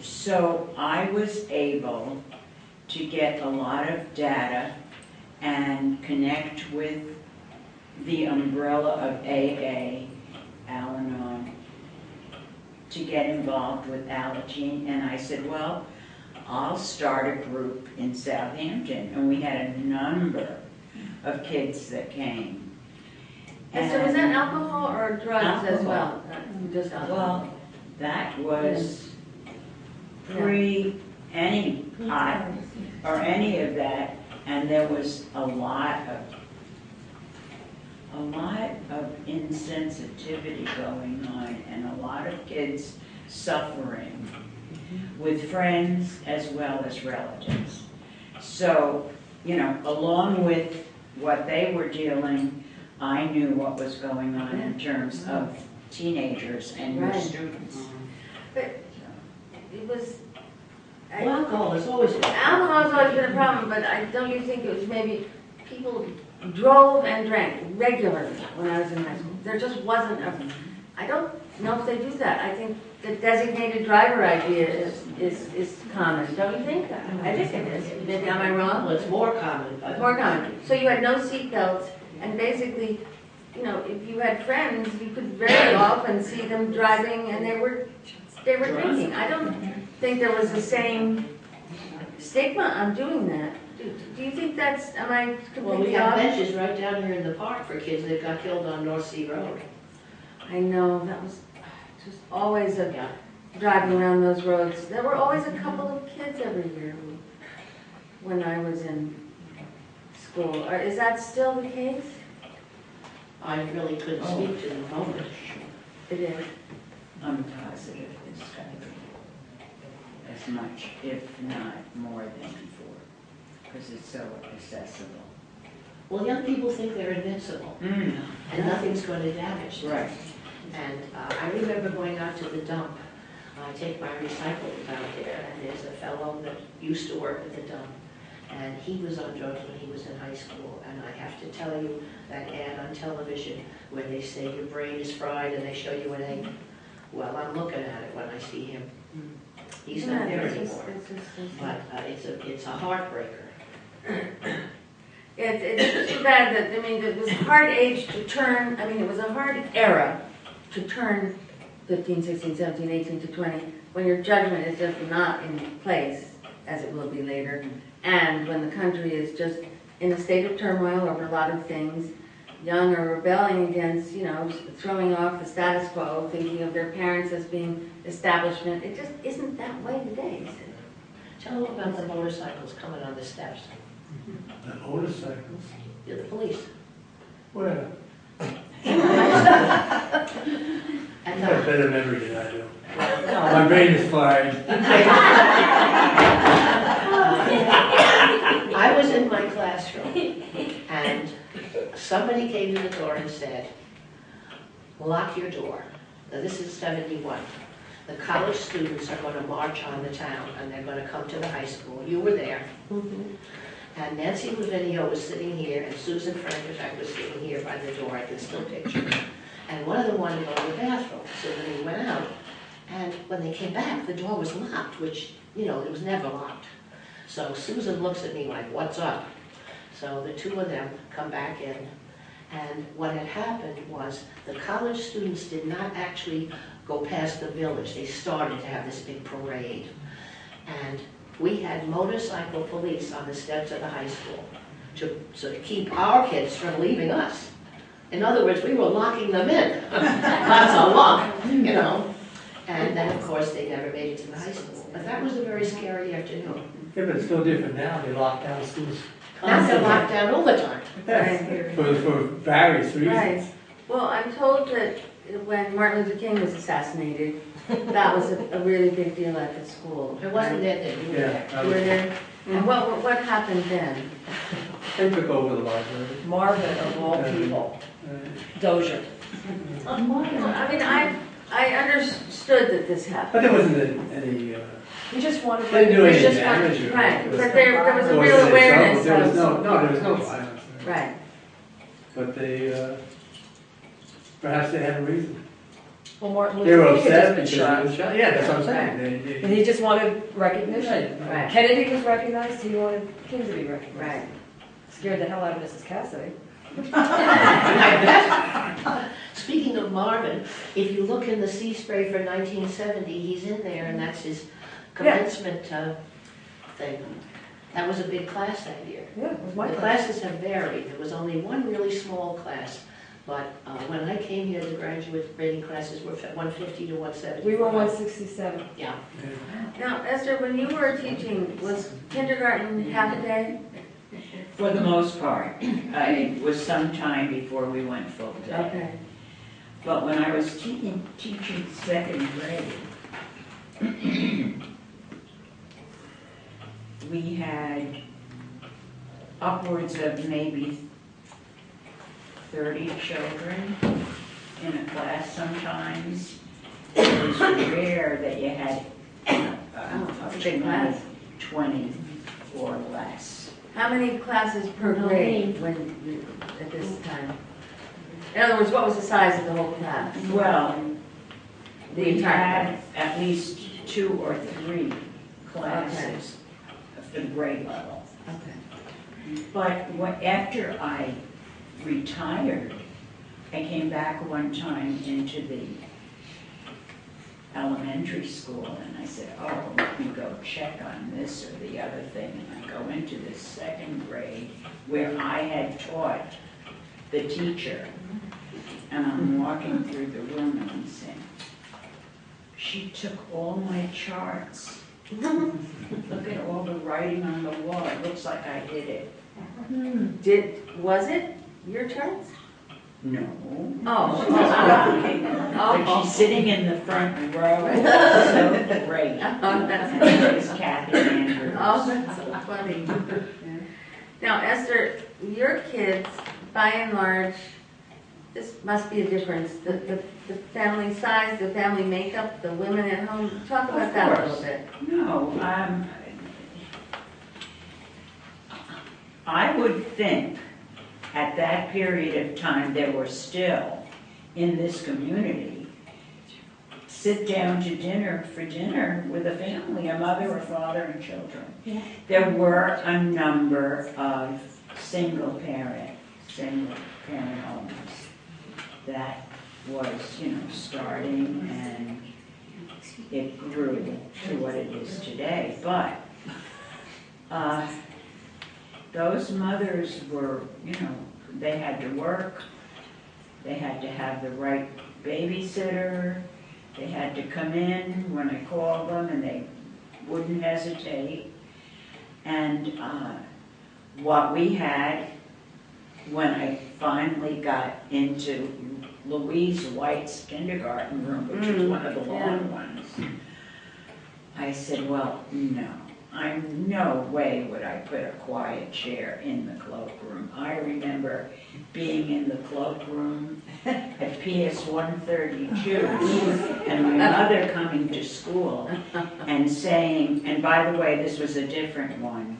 So I was able to get a lot of data and connect with the umbrella of AA, Al-Anon, to get involved with Al-Anon. And I said, well, I'll start a group in Southampton. And we had a number of kids that came. And so was that alcohol or drugs as well? Just alcohol? Well, that was pre any pot or any of that, and there was a lot of insensitivity going on, and a lot of kids suffering with friends as well as relatives. So, you know, along with what they were dealing, I knew what was going on in terms of teenagers and your Right. students. But it was. Well, alcohol has always been. Alcohol's always been a problem, but don't you think it was maybe people drove and drank regularly when I was in high school? There just wasn't a, I don't know if they do that. I think the designated driver idea is common, don't you think? I think it is. Maybe am I wrong? Well, it's more common, but. More common. So you had no seatbelts, and basically, you know, if you had friends, you could very often see them driving, and they were drinking. I don't think there was the same stigma on doing that. Do you think that's, am I Well, we completely have off? benches right down here in the park for kids that got killed on North Sea Road. I know, that was just always a, driving around those roads. There were always a couple of kids every year when I was in school. Is that still the case? I really couldn't speak to the moment. It is. I'm positive it's going to be as much, if not more than before, because it's so accessible. Well, young people think they're invincible, and nothing's going to damage them. Right. And I remember going out to the dump. I take my recyclables out there, and there's a fellow that used to work at the dump, and he was on drugs when he was in high school. And I have to tell you that ad on television where they say your brain is fried and they show you an egg. Well, I'm looking at it when I see him. He's not there anymore. But it's a heartbreaker. It's too bad that, I mean, it was a hard age to turn, I mean, it was a hard era to turn 15, 16, 17, 18 to 20, when your judgment is just not in place, as it will be later, and when the country is just in a state of turmoil over a lot of things. Young are rebelling against, you know, throwing off the status quo, thinking of their parents as being establishment. It just isn't that way today, is it? Tell them about the motorcycles coming on the steps. The motorcycles. You're the police. Where? And You have better memory than I do. My brain is fried. I was in my classroom, and somebody came to the door and said, lock your door. Now, this is 71. The college students are going to march on the town, and they're going to come to the high school. You were there. And Nancy Lavinio was sitting here, and Susan Frankenstein was sitting here by the door. I can still picture. And one of them wanted to go to the bathroom, so then they went out. And when they came back, the door was locked, which, you know, it was never locked. So Susan looks at me like, what's up? So the two of them come back in, and what had happened was the college students did not actually go past the village. They started to have this big parade. And we had motorcycle police on the steps of the high school to keep our kids from leaving us. In other words, we were locking them in. That's a lock, you know. And then, of course, they never made it to the high school. But that was a very scary afternoon. Yeah, but it's still different now. They lock down schools. Now they're locked down all the time. Yes, for various reasons. Right. Well, I'm told that when Martin Luther King was assassinated, that was a really big deal at the school. It wasn't that they were there. Yeah, You were there? And what happened then? they took over the library. Marvin of all people, Dozier. I mean, I understood that this But happened. there wasn't any, He just wanted. didn't do It any just damage. went- or- right, but there was a or real was it awareness trouble? There was of- there was no violence there. Right. But they, perhaps they had a reason. Well, Martin They were Luther King had upset just because been he was shot. shot. Yeah, that's what I'm saying. And They, he just wanted recognition. Right. Kennedy was recognized, he wanted King to be recognized. Right. Scared the hell out of Mrs. Cassidy. Speaking of Marvin, if you look in the sea spray for 1970, he's in there, and that's his commencement thing. That was a big class that year. Yeah, it was my The class. classes have varied. There was only one really small class, but when I came here, the graduate grading classes were 150 to 170. We were 167. Yeah. Now, Esther, when you were teaching, was kindergarten half a day? For the most part. It was some time before we went full day. Okay. But when I was teaching second grade, we had upwards of maybe 30 children in a class sometimes. It was rare that you had that's a big class. 20 or less. How many classes per grade at this time? In other words, what was the size of the whole class? Well, The we entire had at least 2 or 3 classes for the grade level. Okay. But after I retired, I came back one time into the elementary school and I said, oh, let me go check on this or the other thing. And I go into the 2nd grade where I had taught the teacher. And I'm walking through the room and I'm saying, she took all my charts. Look at all the writing on the wall. It looks like I did it. Was it your charts? No. Oh. But she's sitting in the front row. So great. Oh, that's And there's Kathy Andrews. Oh, that's so funny. Now, Esther, your kids, by and large, this must be a difference. The family size, the family makeup, the women at home. Talk about that a little bit. No, I would think at that period of time there were still in this community sit down to dinner with a family, a mother, a father, and children. Yeah. There were a number of single parent homes that was, starting, and it grew to what it is today. But those mothers were, they had to work, they had to have the right babysitter, they had to come in when I called them and they wouldn't hesitate. And what we had when I finally got into Louise White's kindergarten room, which was one of the long ones, I said, well, no way would I put a quiet chair in the cloakroom. I remember being in the cloakroom at PS 132 and my mother coming to school and saying, and by the way, this was a different one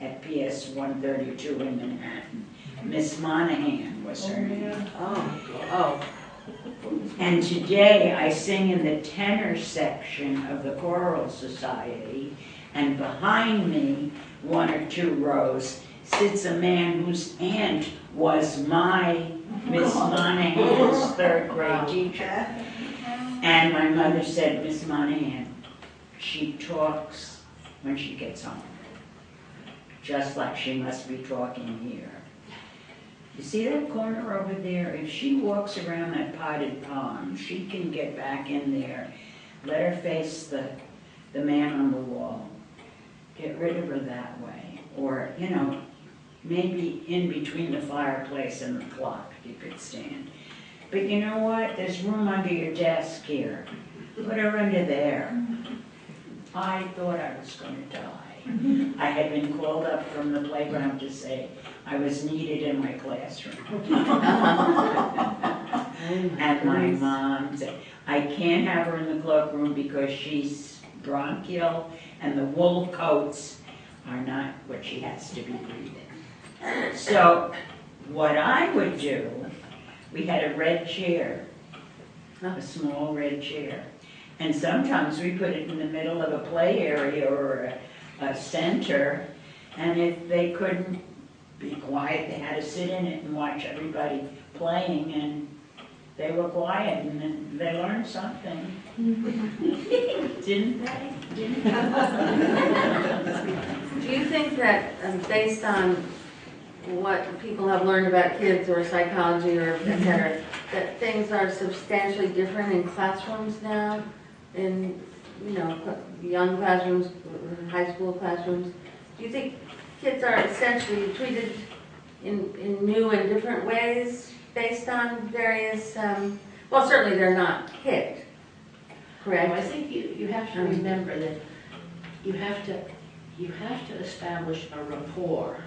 at PS 132 in Manhattan. Miss Monahan was her name. Oh. And today I sing in the tenor section of the choral society, and behind me, 1 or 2 rows, sits a man whose aunt was my Miss Monahan's 3rd grade teacher. And my mother said, Miss Monahan, she talks when she gets home, just like she must be talking here. You see that corner over there? If she walks around that potted palm, she can get back in there. Let her face the man on the wall. Get rid of her that way. Or, maybe in between the fireplace and the clock, if you could stand. But you know what? There's room under your desk here. Put her under there. I thought I was going to die. I had been called up from the playground to say I was needed in my classroom. And my mom said, I can't have her in the cloakroom because she's bronchial and the wool coats are not what she has to be breathing. So what I would do, we had a red chair, a small red chair. And sometimes we put it in the middle of a play area or a center, and if they couldn't be quiet, they had to sit in it and watch everybody playing, and they were quiet, and then they learned something. Didn't they? Do you think that based on what people have learned about kids or psychology or et cetera, that things are substantially different in classrooms now? In, young classrooms, high school classrooms? Do you think kids are essentially treated in new and different ways based on various, well, certainly they're not picked. Correct. I think you have to remember that you have to establish a rapport.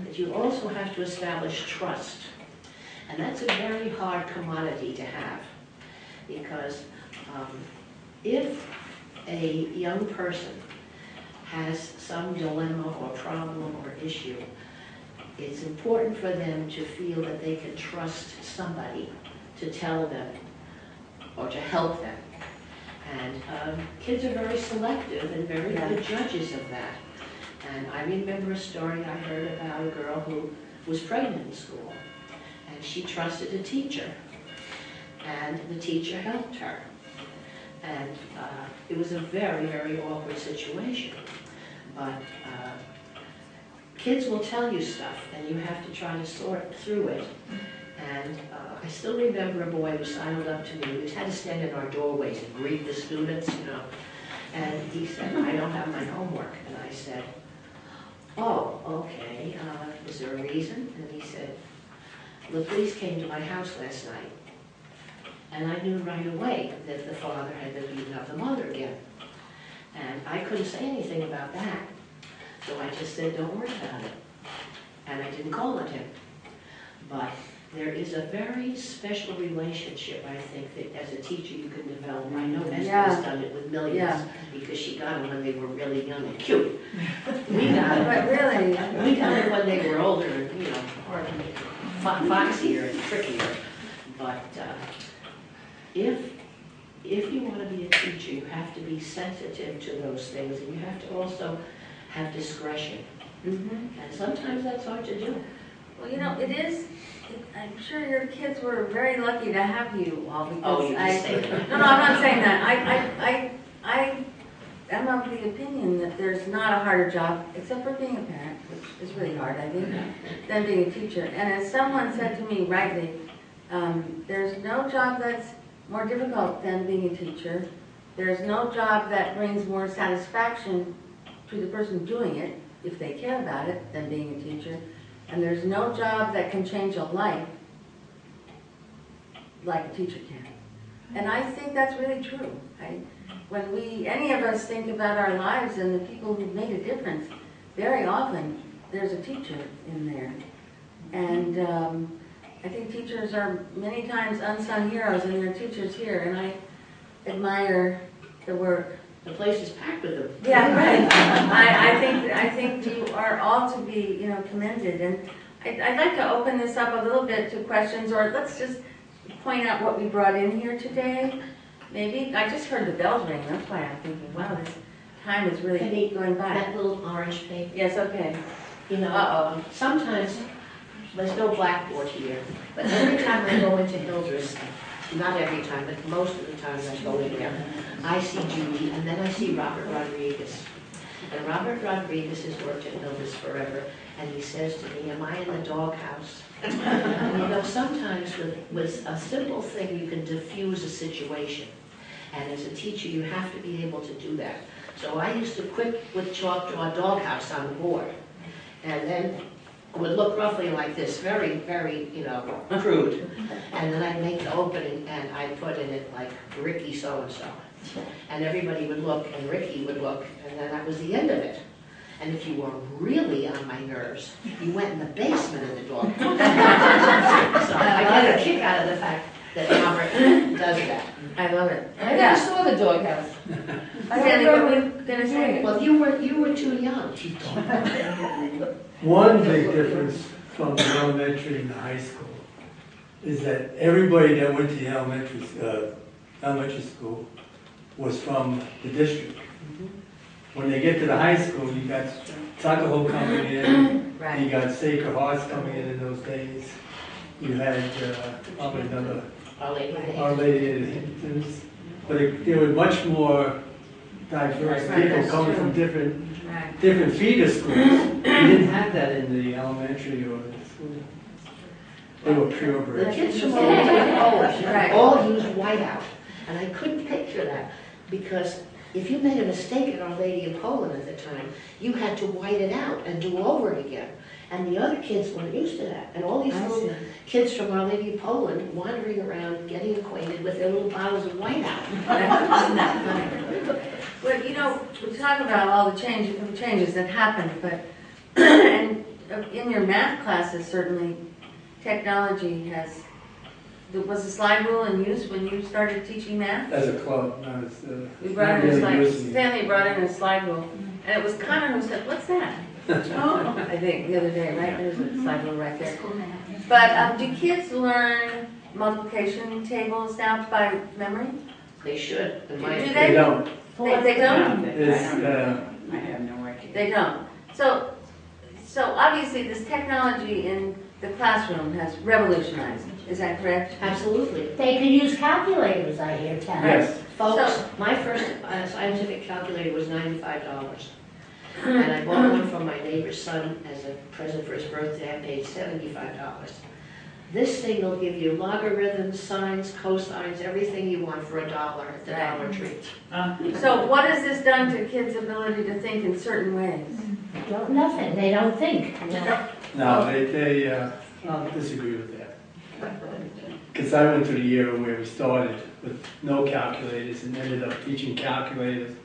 That you also have to establish trust. And that's a very hard commodity to have. Because if a young person has some dilemma or problem or issue, it's important for them to feel that they can trust somebody to tell them or to help them. And kids are very selective and very good judges of that. And I remember a story I heard about a girl who was pregnant in school. And she trusted a teacher. And the teacher helped her. And it was a very, very awkward situation. But kids will tell you stuff, and you have to try to sort through it. And I still remember a boy who sidled up to me. We had to stand in our doorways and greet the students, you know. And he said, I don't have my homework. And I said, oh, okay, is there a reason? And he said, the police came to my house last night. And I knew right away that the father had been beating up the mother again. And I couldn't say anything about that. So I just said, don't worry about it. And I didn't call on him. But there is a very special relationship, I think, that as a teacher you can develop. I know Esther has done it with millions because she got them when they were really young and cute. We got it when they were older and, you know, foxier and trickier. But if you want to be a teacher, you have to be sensitive to those things, and you have to also have discretion. And sometimes that's hard to do. Well, you know, it is. I'm sure your kids were very lucky to have you all because you say that. No, I'm not saying that. I am of the opinion that there's not a harder job, except for being a parent, which is really hard, I think, than being a teacher. And as someone said to me rightly, there's no job that's more difficult than being a teacher. There's no job that brings more satisfaction to the person doing it, if they care about it, than being a teacher. And there's no job that can change a life like a teacher can. And I think that's really true. When any of us think about our lives and the people who've made a difference, very often there's a teacher in there. And I think teachers are many times unsung heroes, and there are teachers here, and I admire the work. The place is packed with them. Yeah, right. I think you are all to be, you know, commended. And I'd like to open this up a little bit to questions, or let's just point out what we brought in here today. Maybe I just heard the bells ring. That's why I'm thinking, wow, this time is really going by. That little orange paper. Yes. Okay. You know, sometimes there's no blackboard here, but every time I go into Hildreth, not every time, but most of the times I go in there, I see Judy, and then I see Robert Rodriguez. And Robert Rodriguez has worked at Hildreth forever, and he says to me, am I in the doghouse? And you know, sometimes with a simple thing you can diffuse a situation. And as a teacher, you have to be able to do that. So I used to quick with chalk draw a doghouse on the board. And then it would look roughly like this, very, very, you know, crude. And then I'd make the opening and I'd put in it like Ricky so-and-so. And everybody would look and Ricky would look, and then that was the end of it. And if you were really on my nerves, you went in the basement of the doghouse. So I get a kick out of the fact that Robert does that. I love it. I never saw the doghouse. Stanley, what were you going to say? Well, you were too young. One big difference from the elementary and the high school is that everybody that went to the elementary school was from the district. When they get to the high school, you got Tuckahoe coming in, Right. you got Sacred Hearts coming in those days. You had probably another Our Lady of the Our Lady of the Hamptons. But there were much more diverse Right, people that's coming true. from different Right. feeder schools. You didn't have that in the elementary or the school. They were The purebred. kids from all over Polish Right. all used whiteout. And I couldn't picture that because if you made a mistake at Our Lady of Poland at the time, you had to white it out and do over it again. And the other kids weren't used to that. And all these I little see. kids from Our Lady of Poland wandering around, getting acquainted with their little bottles of whiteout. Isn't that funny? Well, you know, we talk about all the changes that happened, but and in your math classes, certainly, technology has. Was the slide rule in use when you started teaching math? As a club, not as, We brought not in a really slide. using it. Stanley brought in a slide rule, and it was Connor who said, "What's that?" Oh, I think the other day, right? There's a slide rule right there. But do kids learn multiplication tables now by memory? They should. In my Do They don't. They don't. It's, I have no idea. They don't. So obviously this technology in the classroom has revolutionized. Is that correct? Absolutely. They can use calculators, I hear tell. yes. Folks, my first scientific calculator was $95. And I bought one from my neighbor's son as a present for his birthday. I paid $75. This thing will give you logarithms, sines, cosines, everything you want for $1 at the Dollar Tree. So what has this done to kids' ability to think in certain ways? Nothing, they don't think. No, they disagree with that. Because I went through the year where we started with no calculators and ended up teaching calculators,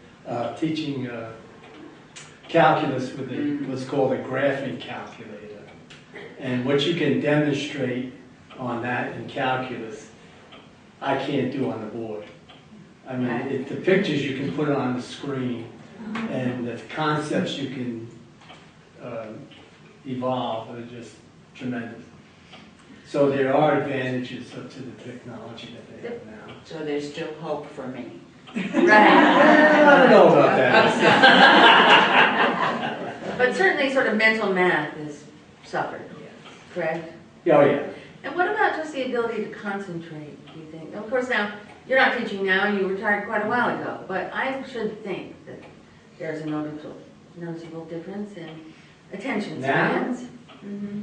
calculus with what's called a graphing calculator. And what you can demonstrate on that in calculus, I can't do on the board. I mean, the pictures you can put on the screen, and the concepts you can evolve are just tremendous. So there are advantages to the technology that they have now. So there's still hope for me. Right. I don't know about that. But certainly sort of mental math has suffered, correct? Oh, yeah. And what about just the ability to concentrate, do you think? Of course now, you're not teaching now, you retired quite a while ago, but I should think that there's a noticeable difference in attention spans.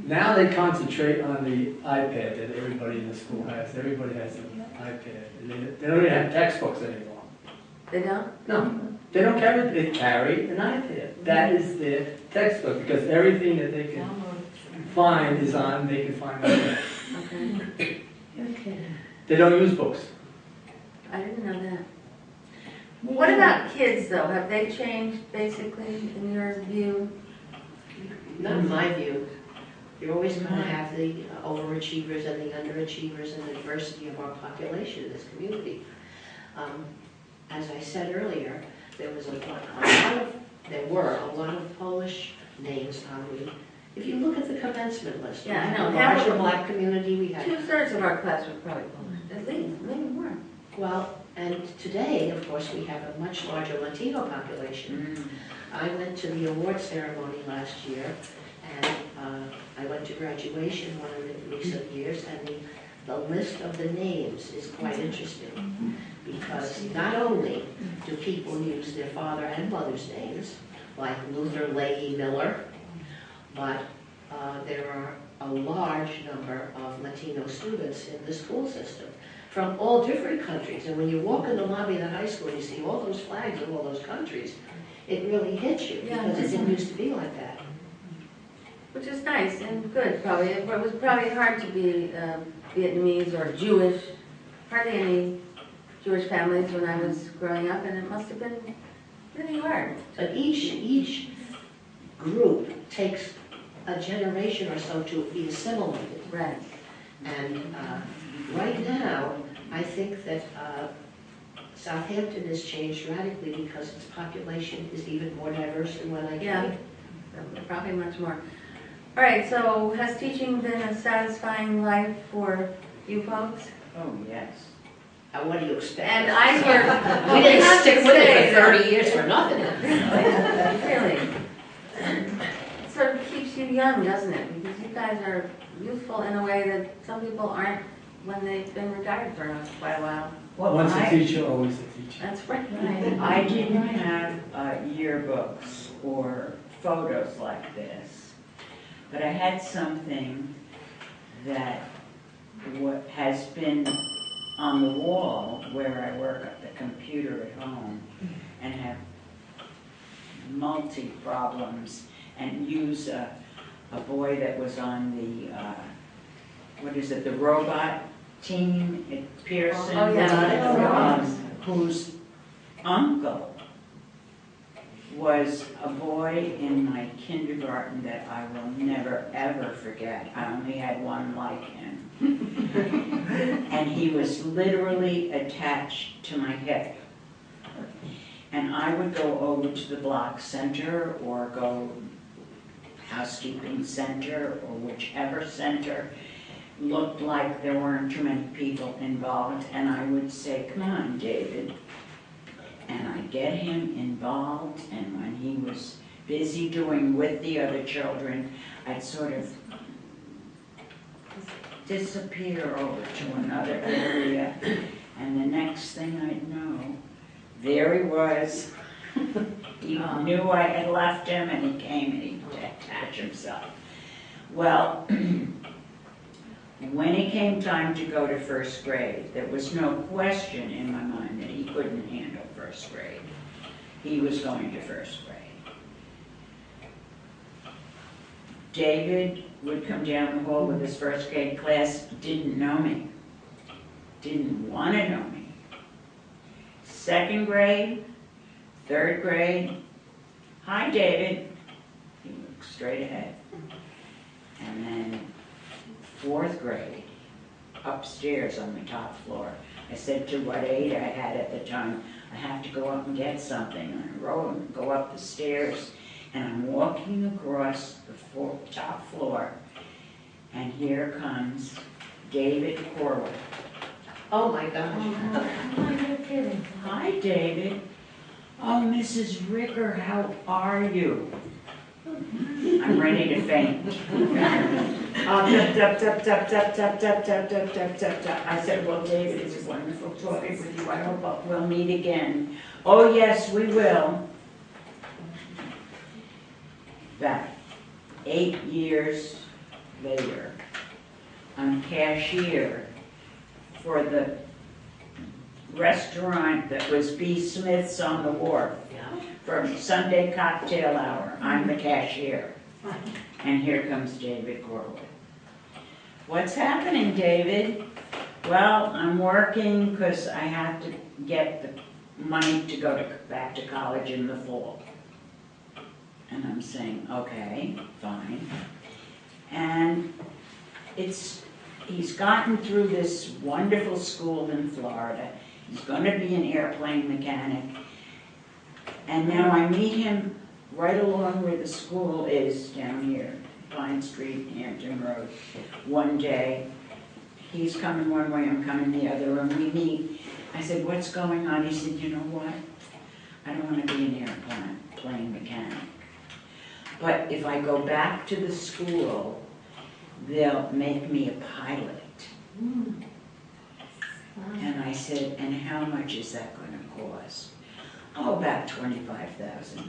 Now they concentrate on the iPad that everybody in the school has. Everybody has an iPad. They don't even have textbooks anymore. They don't? No, they don't carry. They carry an iPad. That is their textbook because everything that they can find is on. They can find on that. Okay. They don't use books. I didn't know that. What about kids though? Have they changed basically in your view? Not in my view. You're always going to have the overachievers and the underachievers and the diversity of our population in this community. As I said earlier, there were a lot of Polish names on the. If you look at the commencement list, Yeah, I we know. have a Half larger of- black community. We have 2/3 of our class was probably Polish, at least, maybe more. well, and today, of course, we have a much larger Latino population. I went to the award ceremony last year, and I went to graduation one of the recent years, and the list of the names is quite interesting. Because not only do people use their father and mother's names, like Luther Leahy Miller, but there are a large number of Latino students in the school system from all different countries. And when you walk in the lobby of the high school and you see all those flags of all those countries, it really hits you because it didn't used to be like that. Which is nice and good, probably. It was probably hard to be Vietnamese or Jewish. Hardly any Jewish families when I was growing up, and it must have been really hard. But each group takes a generation or so to be assimilated. Right. And right now, I think that Southampton has changed radically because its population is even more diverse than when I came. Yeah, probably much more. All right, so has teaching been a satisfying life for you folks? Oh, yes. What do you expect? And I hear... We didn't stick with it for 30 years for nothing. Really. It sort of keeps you young, doesn't it? Because you guys are youthful in a way that some people aren't when they've been retired for quite a while. Well, Once a teacher, always a teacher. That's right. I didn't have yearbooks or photos like this, but I had something that has been on the wall where I work at the computer at home and have multi-problems and use a a boy that was on the, what is it, the robot team at Pearson. Oh, yeah. Whose uncle was a boy in my kindergarten that I will never, ever forget. I only had one like him. And he was literally attached to my hip. And I would go over to the block center or go housekeeping center or whichever center looked like there weren't too many people involved, and I would say, come on, David. And I'd get him involved, and when he was busy doing with the other children, I'd sort of disappear over to another area, and the next thing I'd know, there he was. He knew I had left him, and he came and he'd attach himself. Well, when it came time to go to first grade, there was no question in my mind that he couldn't handle first grade. He was going to first grade. David would come down the hall with his first grade class, didn't know me, didn't want to know me. Second grade, third grade, hi David, he looked straight ahead. And then fourth grade, upstairs on the top floor. I said to what aide I had at the time, I have to go up and get something. And I rode and go up the stairs, and I'm walking across the top floor, and here comes David Corwin. Oh my gosh. Oh, you're kidding. Hi, David. Oh, Mrs. Ricker, how are you? I'm ready to faint. I said, well, David, it's wonderful talking with you. I hope we'll meet again. Oh, yes, we will. About 8 years later, I'm cashier for the restaurant that was B. Smith's on the wharf. For Sunday cocktail hour, I'm the cashier. And here comes David Corwin. What's happening, David? Well, I'm working because I have to get the money to go back to college in the fall. And I'm saying, okay, fine. And he's gotten through this wonderful school in Florida. He's going to be an airplane mechanic. And now I meet him right along where the school is down here, Pine Street, Hampton Road. One day, he's coming one way, I'm coming the other, and we meet. I said, what's going on? He said, you know what? I don't want to be an airplane mechanic. But if I go back to the school, they'll make me a pilot. And I said, and how much is that going to cost? Oh, about $25,000.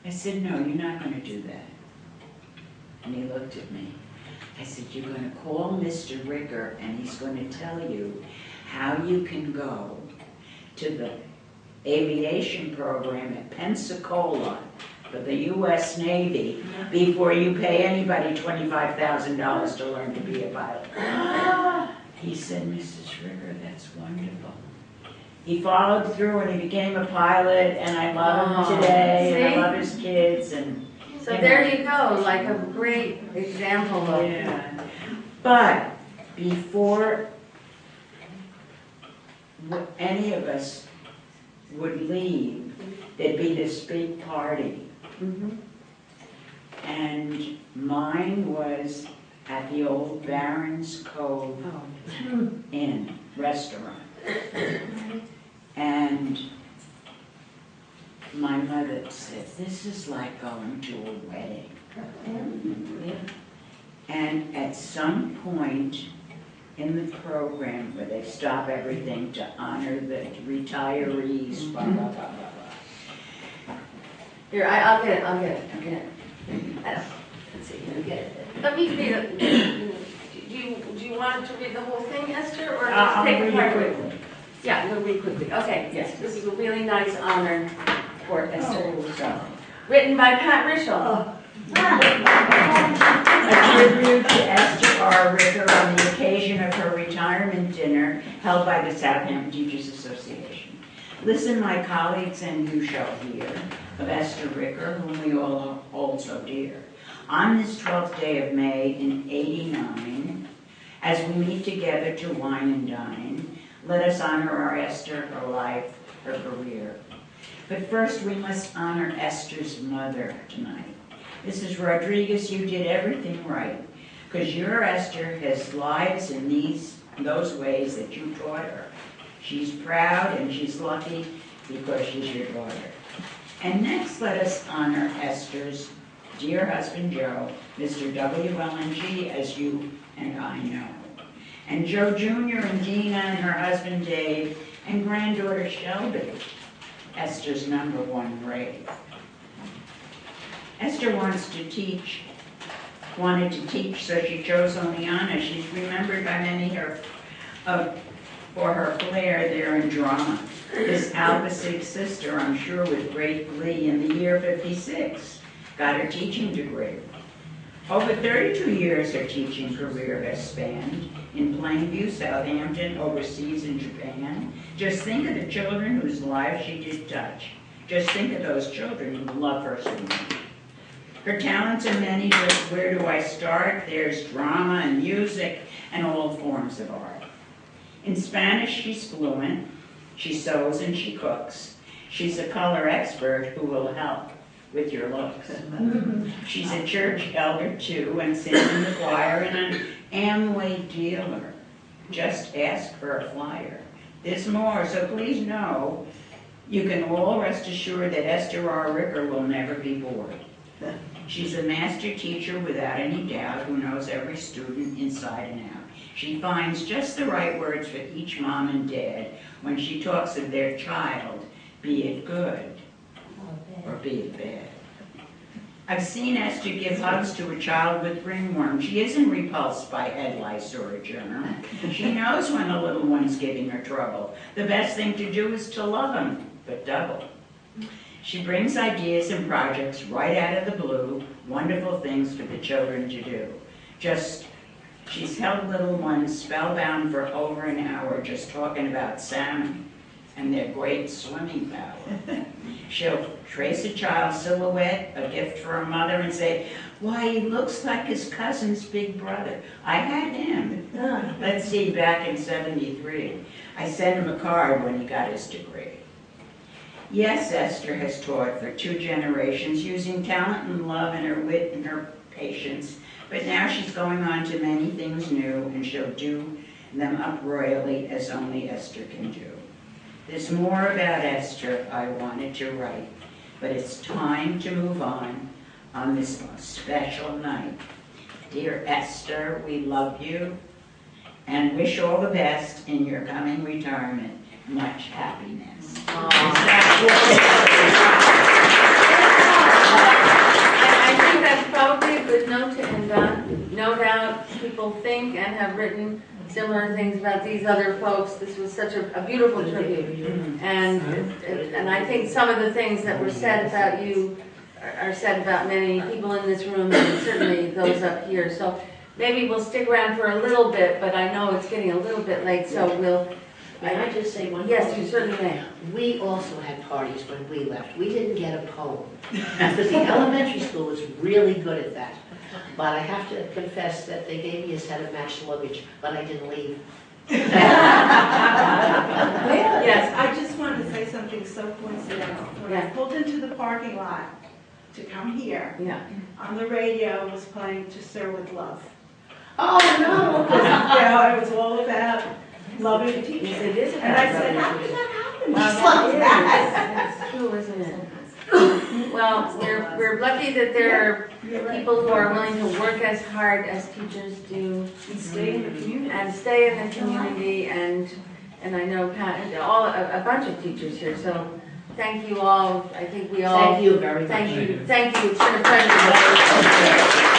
I said, no, you're not going to do that. And he looked at me. I said, you're going to call Mr. Ricker, and he's going to tell you how you can go to the aviation program at Pensacola for the U.S. Navy before you pay anybody $25,000 to learn to be a pilot. He said, Mrs. Ricker, that's wonderful. He followed through and he became a pilot, and I love him today, and I love his kids. And So there you go, like a great example of. yeah. But before any of us would leave, there'd be this big party. And mine was at the old Barron's Cove Inn restaurant. And my mother said, this is like going to a wedding. And at some point in the program where they stop everything to honor the retirees, blah, blah, blah, blah, blah. Here, I'll get it. I don't, let's see, let me get it. Let me read it. Do you want to read the whole thing, Esther, or just take it part quickly? Yeah, we'll read quickly. Okay, yes, this is a really nice honor for Esther. So, Written by Pat Rischel. A tribute to Esther R. Ricker on the occasion of her retirement dinner held by the Southampton Teachers Association. Listen, my colleagues, and you shall hear of Esther Ricker, whom we all hold so dear. On this 12th day of May in '89, as we meet together to wine and dine, let us honor our Esther, her life, her career. But first we must honor Esther's mother tonight. Mrs. Rodriguez, you did everything right, because your Esther has lives in those ways that you taught her. She's proud and she's lucky because she's your daughter. And next, let us honor Esther's dear husband, Joe, Mr. WLNG, as you and I know. And Joe Jr. and Dina and her husband, Dave, and granddaughter, Shelby, Esther's #1 grade. Esther wanted to teach, so she chose Oneana. She's remembered by many for her flair there in drama. This Alpha Sig sister, I'm sure with great glee, in the year '56, got her teaching degree. Over 32 years her teaching career has spanned in Plainview, Southampton, overseas in Japan. Just think of the children whose lives she did touch. Just think of those children who love her so much. Her talents are many, but where do I start? There's drama and music and all forms of art. In Spanish, she's fluent. She sews and she cooks. She's a color expert who will help with your looks. She's a church elder too, and sings in the choir, and an Amway dealer. Just ask for a flyer. There's more, so please know, you can all rest assured that Esther R. Ricker will never be bored. She's a master teacher without any doubt who knows every student inside and out. She finds just the right words for each mom and dad when she talks of their child, be it good or be it bad. I've seen Esther give hugs to a child with ringworm. She isn't repulsed by head lice or a germ. She knows when a little one's giving her trouble. The best thing to do is to love them, but double. She brings ideas and projects right out of the blue, wonderful things for the children to do. She's held little ones spellbound for over an hour just talking about salmon and their great swimming power. She'll trace a child's silhouette, a gift for a mother, and say, why, he looks like his cousin's big brother. I had him. Let's see, back in '73. I sent him a card when he got his degree. Yes, Esther has taught for 2 generations using talent and love and her wit and her patience, but now she's going on to many things new, and she'll do them up royally as only Esther can do. There's more about Esther I wanted to write, but it's time to move on this most special night. Dear Esther, we love you and wish all the best in your coming retirement. Much happiness. I think that's probably a good note to end on. No doubt people think and have written similar things about these other folks. This was such a beautiful tribute. And I think some of the things that were said about you are said about many people in this room, and certainly those up here. So maybe we'll stick around for a little bit, but I know it's getting a little bit late, so we'll... May I just say one thing? Yes, you certainly may. We also had parties when we left. We didn't get a poem, because the elementary school was really good at that. But I have to confess that they gave me a set of matched luggage, but I didn't leave. Yes, I just wanted to say something so coincidental. When I pulled into the parking lot to come here, on the radio was playing To Sir With Love. Oh, no! It was all about loving a teacher. Yes, it is. And I said, how did that happen? Well, it's true, isn't it? Well, we're lucky that there are people who are willing to work as hard as teachers do. And stay in the community. And stay in the community, and I know a bunch of teachers here, so thank you all. I think we all... Thank you very much. Thank you. It's been a pleasure.